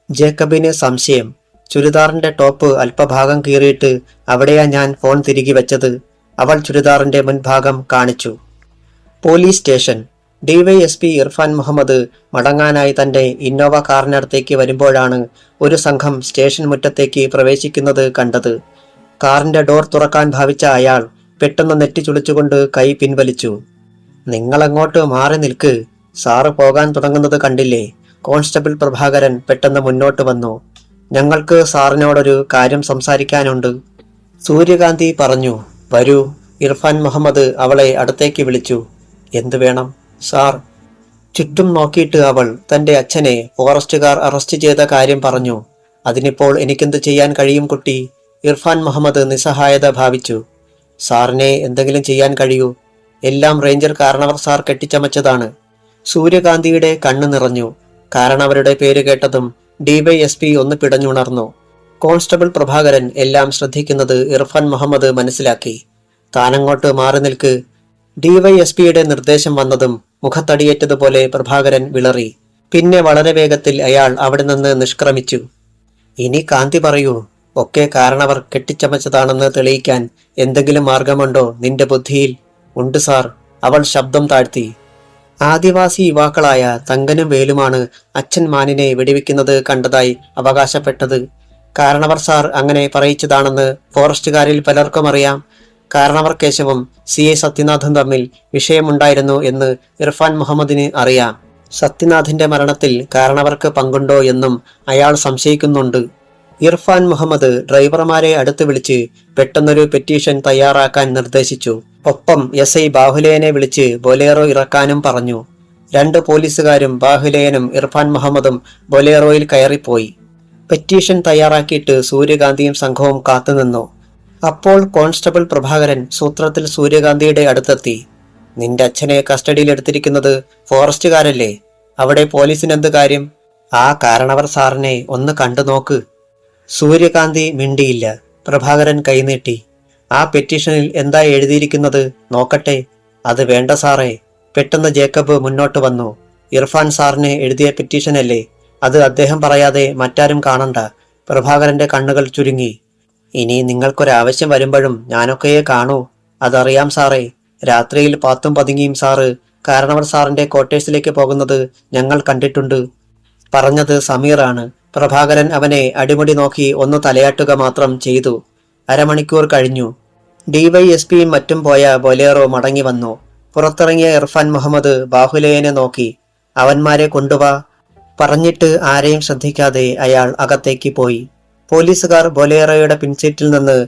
ജേക്കബിന് സംശയം. ചുരിദാറിന്റെ ടോപ്പ് അല്പഭാഗം കീറിയിട്ട് അവിടെയാ ഞാൻ ഫോൺ തിരികെ വെച്ചത്. അവൾ ചുരിദാറിന്റെ മുൻഭാഗം കാണിച്ചു. Police station. DYSP Irfan Muhammad മടങ്ങാനായി തന്റെ ഇന്നോവ കാറിനടുത്തേക്ക് വരുമ്പോഴാണ് ഒരു സംഘം സ്റ്റേഷൻ മുറ്റത്തേക്ക് പ്രവേശിക്കുന്നത് കണ്ടത്. കാറിന്റെ ഡോർ തുറക്കാൻ ഭാവിച്ച അയാൾ പെട്ടെന്ന് നെറ്റി ചുളിച്ചുകൊണ്ട് കൈ പിൻവലിച്ചു. നിങ്ങളങ്ങോട്ട് മാറി നിൽക്ക്, സാറ് പോകാൻ തുടങ്ങുന്നത് കണ്ടില്ലേ? കോൺസ്റ്റബിൾ പ്രഭാകരൻ പെട്ടെന്ന് മുന്നോട്ട് വന്നു. ഞങ്ങൾക്ക് സാറിനോടൊരു കാര്യം സംസാരിക്കാനുണ്ട്. സൂര്യകാന്തി പറഞ്ഞു. വരൂ. ഇർഫാൻ മുഹമ്മദ് അവളെ അടുത്തേക്ക് വിളിച്ചു. എന്തു വേണം സാർ? ചുറ്റും നോക്കിയിട്ട് അവൾ തന്റെ അച്ഛനെ ഫോറസ്റ്റുകാർ അറസ്റ്റ് ചെയ്ത കാര്യം പറഞ്ഞു. അതിനിപ്പോൾ എനിക്കെന്ത് ചെയ്യാൻ കഴിയും കുട്ടി? ഇർഫാൻ മുഹമ്മദ് നിസ്സഹായത ഭാവിച്ചു. സാറിനെ എന്തെങ്കിലും ചെയ്യാൻ കഴിയൂ. എല്ലാം റേഞ്ചർ കാരണവർ സാർ കെട്ടിച്ചമച്ചതാണ്. സൂര്യകാന്തിയുടെ കണ്ണു നിറഞ്ഞു. കാരണവരുടെ പേര് കേട്ടതും DYSP ഒന്ന് പിടഞ്ഞുണർന്നു. കോൺസ്റ്റബിൾ പ്രഭാകരൻ എല്ലാം ശ്രദ്ധിക്കുന്നത് ഇർഫാൻ മുഹമ്മദ് മനസ്സിലാക്കി. താനങ്ങോട്ട് മാറി നിൽക്ക്. DYSPയുടെ നിർദ്ദേശം വന്നതും മുഖത്തടിയേറ്റതുപോലെ പ്രഭാകരൻ വിളറി. പിന്നെ വളരെ വേഗത്തിൽ അയാൾ അവിടെ നിന്ന് നിഷ്ക്രമിച്ചു. ഇനി കാന്തി പറയൂ, ഒക്കെ കാരണവർ കെട്ടിച്ചമച്ചതാണെന്ന് തെളിയിക്കാൻ എന്തെങ്കിലും മാർഗമുണ്ടോ നിന്റെ ബുദ്ധിയിൽ? ഉണ്ട് സാർ. അവൾ ശബ്ദം താഴ്ത്തി. ആദിവാസി യുവാക്കളായ തങ്കനും വേലുമാണ് അച്ഛൻ മാനിനെ വെടിവെക്കുന്നത് കണ്ടതായി അവകാശപ്പെട്ടത്. കാരണവർ സാർ അങ്ങനെ പറയിച്ചതാണെന്ന് ഫോറസ്റ്റുകാരിൽ പലർക്കും അറിയാം. കാരണവർ കേശവും CI സത്യനാഥും തമ്മിൽ വിഷയമുണ്ടായിരുന്നു എന്ന് ഇർഫാൻ മുഹമ്മദിന് അറിയാം. സത്യനാഥിന്റെ മരണത്തിൽ കാരണവർക്ക് പങ്കുണ്ടോ എന്നും അയാൾ സംശയിക്കുന്നുണ്ട്. ഇർഫാൻ മുഹമ്മദ് ഡ്രൈവർമാരെ അടുത്ത് വിളിച്ച് പെട്ടെന്നൊരു പെറ്റീഷൻ തയ്യാറാക്കാൻ നിർദ്ദേശിച്ചു. ഒപ്പം SI ബാഹുലേയനെ വിളിച്ച് ബൊലേറോ ഇറക്കാനും പറഞ്ഞു. 2 പോലീസുകാരും ബാഹുലേയനും ഇർഫാൻ മുഹമ്മദും ബൊലേറോയിൽ കയറിപ്പോയി. പെറ്റീഷൻ തയ്യാറാക്കിയിട്ട് സൂര്യകാന്തിയും സംഘവും കാത്തുനിന്നു. അപ്പോൾ കോൺസ്റ്റബിൾ പ്രഭാകരൻ സൂത്രത്തിൽ സൂര്യകാന്തിയുടെ അടുത്തെത്തി. നിന്റെ അച്ഛനെ കസ്റ്റഡിയിലെടുത്തിരിക്കുന്നത് ഫോറസ്റ്റുകാരല്ലേ? അവിടെ പോലീസിനെന്ത് കാര്യം? ആ കാരണവർ സാറിനെ ഒന്ന് കണ്ടു നോക്ക്. സൂര്യകാന്തി മിണ്ടിയില്ല. പ്രഭാകരൻ കൈനീട്ടി. ആ പെറ്റീഷനിൽ എന്താ എഴുതിയിരിക്കുന്നത് നോക്കട്ടെ. അത് വേണ്ട സാറേ. പെട്ടെന്ന് ജേക്കബ് മുന്നോട്ട് വന്നു. ഇർഫാൻ സാറിന് എഴുതിയ പെറ്റീഷനല്ലേ? അത് അദ്ദേഹം പറയാതെ മറ്റാരും കാണണ്ട. പ്രഭാകരന്റെ കണ്ണുകൾ ചുരുങ്ങി. ഇനി നിങ്ങൾക്കൊരാവശ്യം വരുമ്പോഴും ഞാനൊക്കെയേ കാണൂ. അതറിയാം സാറേ. രാത്രിയിൽ പാത്തും പതുങ്ങിയും സാറ് കാരണവർ സാറിന്റെ ക്വാർട്ടേഴ്സിലേക്ക് പോകുന്നത് ഞങ്ങൾ കണ്ടിട്ടുണ്ട്. പറഞ്ഞത് സമീറാണ്. പ്രഭാകരൻ അവനെ അടിമുടി നോക്കി ഒന്ന് തലയാട്ടുക മാത്രം ചെയ്തു. അരമണിക്കൂർ കഴിഞ്ഞു. DYSPയും മറ്റും പോയ ബൊലേറോ മടങ്ങി വന്നു. പുറത്തിറങ്ങിയ ഇർഫാൻ മുഹമ്മദ് ബാഹുലേയനെ നോക്കി. അവന്മാരെ കൊണ്ടുവാ പറഞ്ഞിട്ട് ആരെയും ശ്രദ്ധിക്കാതെ അയാൾ അകത്തേക്ക് പോയി. പോലീസുകാർ ബൊലേറോയുടെ പിൻസീറ്റിൽ നിന്ന്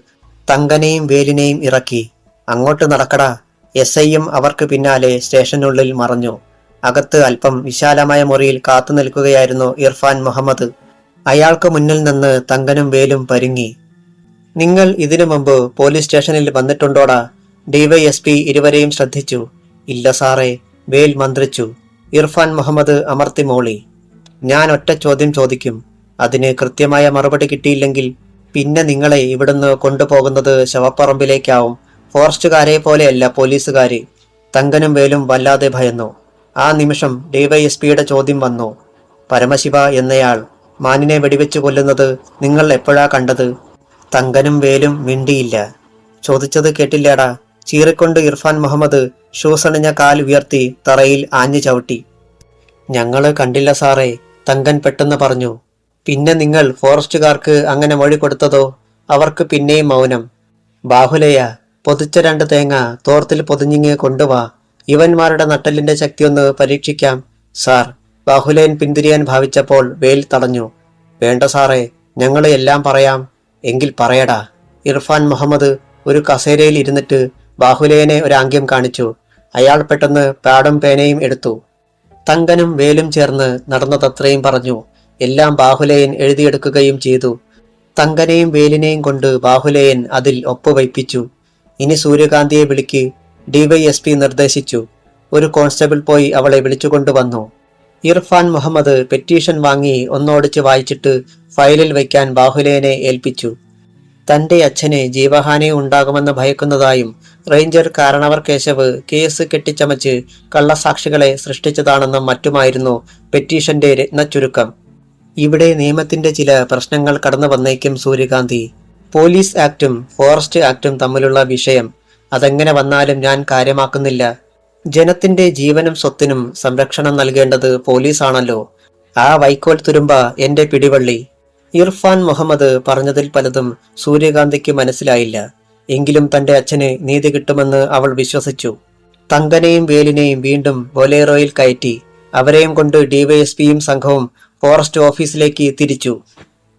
തങ്കനെയും വേലിനെയും ഇറക്കി. അങ്ങോട്ട് നടക്കടാ. SIയും അവർക്ക് പിന്നാലെ സ്റ്റേഷനുള്ളിൽ മറഞ്ഞു. അകത്ത് അല്പം വിശാലമായ മുറിയിൽ കാത്തു നിൽക്കുകയായിരുന്നു ഇർഫാൻ മുഹമ്മദ്. അയാൾക്ക് മുന്നിൽ നിന്ന് തങ്കനും വേലും പരുങ്ങി. നിങ്ങൾ ഇതിനു മുമ്പ് പോലീസ് സ്റ്റേഷനിൽ വന്നിട്ടുണ്ടോടാ? DYSP ഇരുവരെയും ശ്രദ്ധിച്ചു. ഇല്ല സാറേ, വേൽ മന്ത്രിച്ചു. ഇർഫാൻ മുഹമ്മദ് അമർത്തി മോളി. ഞാൻ ഒറ്റ ചോദ്യം ചോദിക്കും. അതിന് കൃത്യമായ മറുപടി കിട്ടിയില്ലെങ്കിൽ പിന്നെ നിങ്ങളെ ഇവിടുന്ന് കൊണ്ടുപോകുന്നത് ശവപ്പറമ്പിലേക്കാവും. ഫോറസ്റ്റുകാരെ പോലെയല്ല പോലീസുകാര്. തങ്കനും വേലും വല്ലാതെ ഭയന്നു. ആ നിമിഷം DYSPയുടെ ചോദ്യം വന്നു. പരമശിവ എന്നയാൾ മാനിനെ വെടിവെച്ചു കൊല്ലുന്നത് നിങ്ങൾ എപ്പോഴാ കണ്ടത്? തങ്കനും വേലും മിണ്ടിയില്ല. ചോദിച്ചത് കേട്ടില്ലേടാ. ചീറിക്കൊണ്ട് ഇർഫാൻ മുഹമ്മദ് ഷൂസണിഞ്ഞ കാൽ ഉയർത്തി തറയിൽ ആഞ്ഞു ചവിട്ടി. ഞങ്ങള് കണ്ടില്ല സാറേ, തങ്കൻ പെട്ടെന്ന് പറഞ്ഞു. പിന്നെ നിങ്ങൾ ഫോറസ്റ്റുകാർക്ക് അങ്ങനെ മൊഴി കൊടുത്തതോ? അവർക്ക് പിന്നെയും മൗനം. ബാഹുലേയ, പൊതിച്ച 2 തേങ്ങ തോർത്തിൽ പൊതിഞ്ഞിങ്ങ് കൊണ്ടുവാ. ഇവന്മാരുടെ നട്ടലിന്റെ ശക്തിയൊന്ന് പരീക്ഷിക്കാം. സാർ. ബാഹുലേയൻ പിന്തിരിയാൻ ഭാവിച്ചപ്പോൾ വേൽ തടഞ്ഞു. വേണ്ട സാറേ, ഞങ്ങൾ എല്ലാം പറയാം. എങ്കിൽ പറയടാ. ഇർഫാൻ മുഹമ്മദ് ഒരു കസേരയിൽ ഇരുന്നിട്ട് ബാഹുലേയനെ ഒരാംഗ്യം കാണിച്ചു. അയാൾ പെട്ടെന്ന് പാടും പേനയും എടുത്തു. തങ്കനും വേലും ചേർന്ന് നടന്നതത്രയും പറഞ്ഞു. എല്ലാം ബാഹുലേയൻ എഴുതിയെടുക്കുകയും ചെയ്തു. തങ്കനെയും വേലിനെയും കൊണ്ട് ബാഹുലേയൻ അതിൽ ഒപ്പുവയ്പ്പിച്ചു. ഇനി സൂര്യകാന്തിയെ വിളിക്ക്. DYSP നിർദ്ദേശിച്ചു. ഒരു കോൺസ്റ്റബിൾ പോയി അവളെ വിളിച്ചുകൊണ്ടുവന്നു. ഇർഫാൻ മുഹമ്മദ് പെറ്റീഷൻ വാങ്ങി ഒന്നോടിച്ച് വായിച്ചിട്ട് ഫയലിൽ വയ്ക്കാൻ ബാഹുലേയനെ ഏൽപ്പിച്ചു. തന്റെ അച്ഛന് ജീവഹാനി ഉണ്ടാകുമെന്ന് ഭയക്കുന്നതായും റേഞ്ചർ കാരണവർ കേശവ് കേസ് കെട്ടിച്ചമച്ച് കള്ളസാക്ഷികളെ സൃഷ്ടിച്ചതാണെന്നും മറ്റുമായിരുന്നു പെറ്റീഷന്റെ രത്നച്ചുരുക്കം. ഇവിടെ നിയമത്തിന്റെ ചില പ്രശ്നങ്ങൾ കടന്നു വന്നേക്കും സൂര്യകാന്തി. പോലീസ് ആക്ടും ഫോറസ്റ്റ് ആക്ടും തമ്മിലുള്ള വിഷയം. അതെങ്ങനെ വന്നാലും ഞാൻ കാര്യമാക്കുന്നില്ല. ജനത്തിന്റെ ജീവനും സ്വത്തിനും സംരക്ഷണം നൽകേണ്ടത് പോലീസാണല്ലോ. ആ വൈക്കോൽ തുരുമ്പ എന്റെ പിടിവള്ളി. ഇർഫാൻ മുഹമ്മദ് പറഞ്ഞതിൽ പലതും സൂര്യകാന്തിക്ക് മനസ്സിലായില്ല. എങ്കിലും തന്റെ അച്ഛന് നീതി കിട്ടുമെന്ന് അവൾ വിശ്വസിച്ചു. തങ്കനെയും വേലിനെയും വീണ്ടും ബൊലേറോയിൽ കയറ്റി. അവരെയും കൊണ്ട് DYSPയും സംഘവും ഫോറസ്റ്റ് ഓഫീസിലേക്ക് തിരിച്ചു.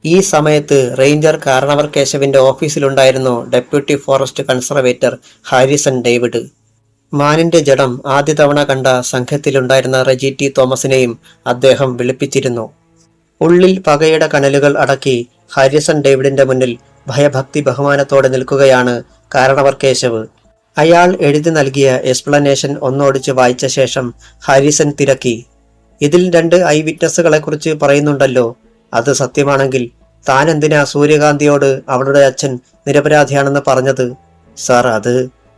ഈ സമയത്ത് റേഞ്ചർ കാരണവർ കേശവിന്റെ ഓഫീസിലുണ്ടായിരുന്നു deputy forest conservator Harrison David. മാനിന്റെ ജഡം ആദ്യ തവണ കണ്ട സംഘത്തിലുണ്ടായിരുന്ന റെജി T തോമസിനെയും അദ്ദേഹം വിളിപ്പിച്ചിരുന്നു. ഉള്ളിൽ പകയുടെ കനലുകൾ അടക്കി ഹാരിസൺ ഡേവിഡിന്റെ മുന്നിൽ ഭയഭക്തി ബഹുമാനത്തോടെ നിൽക്കുകയാണ് കാരണവർ കേശവ്. അയാൾ എഴുതി നൽകിയ എക്സ്പ്ലനേഷൻ ഒന്നോടിച്ച് വായിച്ച ശേഷം ഹാരിസൺ തിരക്കി. ഇതിൽ 2 ഐ വിറ്റ്നസ്സുകളെ കുറിച്ച് പറയുന്നുണ്ടല്ലോ. അത് സത്യമാണെങ്കിൽ താൻ എന്തിനാ സൂര്യകാന്തിയോട് അവളുടെ അച്ഛൻ നിരപരാധിയാണെന്ന് പറഞ്ഞത്? സാർ, അത്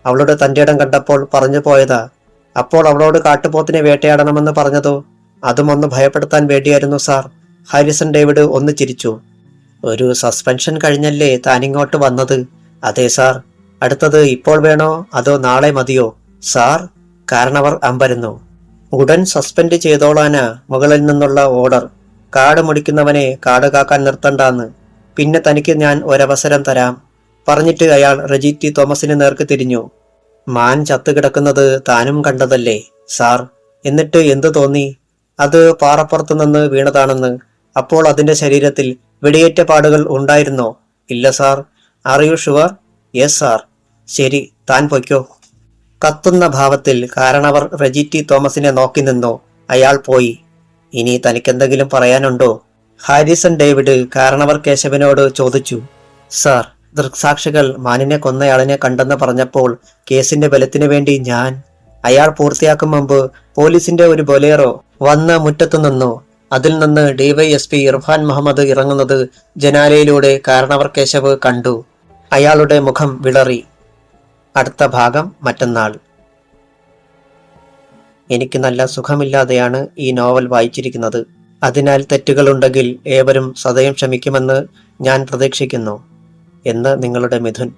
അവളുടെ തന്റെ ഇടം കണ്ടപ്പോൾ പറഞ്ഞു പോയതാ. അപ്പോൾ അവളോട് കാട്ടുപോത്തിനെ വേട്ടയാടണമെന്ന് പറഞ്ഞതോ? അതും ഒന്ന് ഭയപ്പെടുത്താൻ വേണ്ടിയായിരുന്നു സാർ. ഹാരിസൺ ഡേവിഡ് ഒന്ന് ചിരിച്ചു. ഒരു സസ്പെൻഷൻ കഴിഞ്ഞല്ലേ താനിങ്ങോട്ട് വന്നത്? അതെ സാർ. അടുത്തത് ഇപ്പോൾ വേണോ അതോ നാളെ മതിയോ സാർ? കാരണവർ അമ്പരന്നു. ഉടൻ സസ്പെൻഡ് ചെയ്തോളാനാ മുകളിൽ നിന്നുള്ള ഓർഡർ. കാട് മുടിക്കുന്നവനെ കാട് കാക്കാൻ നിർത്തണ്ടാന്ന്. പിന്നെ തനിക്ക് ഞാൻ ഒരവസരം തരാം. പറഞ്ഞിട്ട് അയാൾ റെജിറ്റി തോമസിന് നേർക്ക് തിരിഞ്ഞു. മാൻ ചത്തുകിടക്കുന്നത് താനും കണ്ടതല്ലേ സാർ? എന്നിട്ട് എന്തു തോന്നി? അത് പാറപ്പുറത്തു നിന്ന് വീണതാണെന്ന്. അപ്പോൾ അതിന്റെ ശരീരത്തിൽ വെടിയേറ്റ പാടുകൾ ഉണ്ടായിരുന്നോ? ഇല്ല sir. Are you sure? Yes sir. ശരി, താൻ പൊയ്ക്കോ. കത്തുന്ന ഭാവത്തിൽ കാരണവർ റെജിറ്റി തോമസിനെ നോക്കി നിന്നു. അയാൾ പോയി. ഇനി തനിക്കെന്തെങ്കിലും പറയാനുണ്ടോ? ഹാരിസൺ ഡേവിഡ് കാരണവർ കേശവനോട് ചോദിച്ചു. സാർ, ദൃക്സാക്ഷികൾ മാനിനെ കൊന്നയാളിനെ കണ്ടെന്ന് പറഞ്ഞപ്പോൾ കേസിന്റെ ബലത്തിനു വേണ്ടി ഞാൻ... അയാൾ പൂർത്തിയാക്കും മുമ്പ് പോലീസിന്റെ ഒരു ബൊലേറോ വന്ന് മുറ്റത്തു നിന്നു. അതിൽ നിന്ന് ഡിവൈഎസ്പി ഇർഫാൻ മുഹമ്മദ് ഇറങ്ങുന്നത് ജനാലയിലൂടെ കാരണവർ കേശവ് കണ്ടു. അയാളുടെ മുഖം വിളറി. അടുത്ത ഭാഗം മറ്റന്നാൾ. എനിക്ക് നല്ല സുഖമില്ലാതെയാണ് ഈ നോവൽ വായിച്ചിരിക്കുന്നത്. അതിനാൽ തെറ്റുകളുണ്ടെങ്കിൽ ഏവരും സദയം ക്ഷമിക്കുമെന്ന് ഞാൻ പ്രതീക്ഷിക്കുന്നു എന്ന് നിങ്ങളുടെ മിഥുൻ.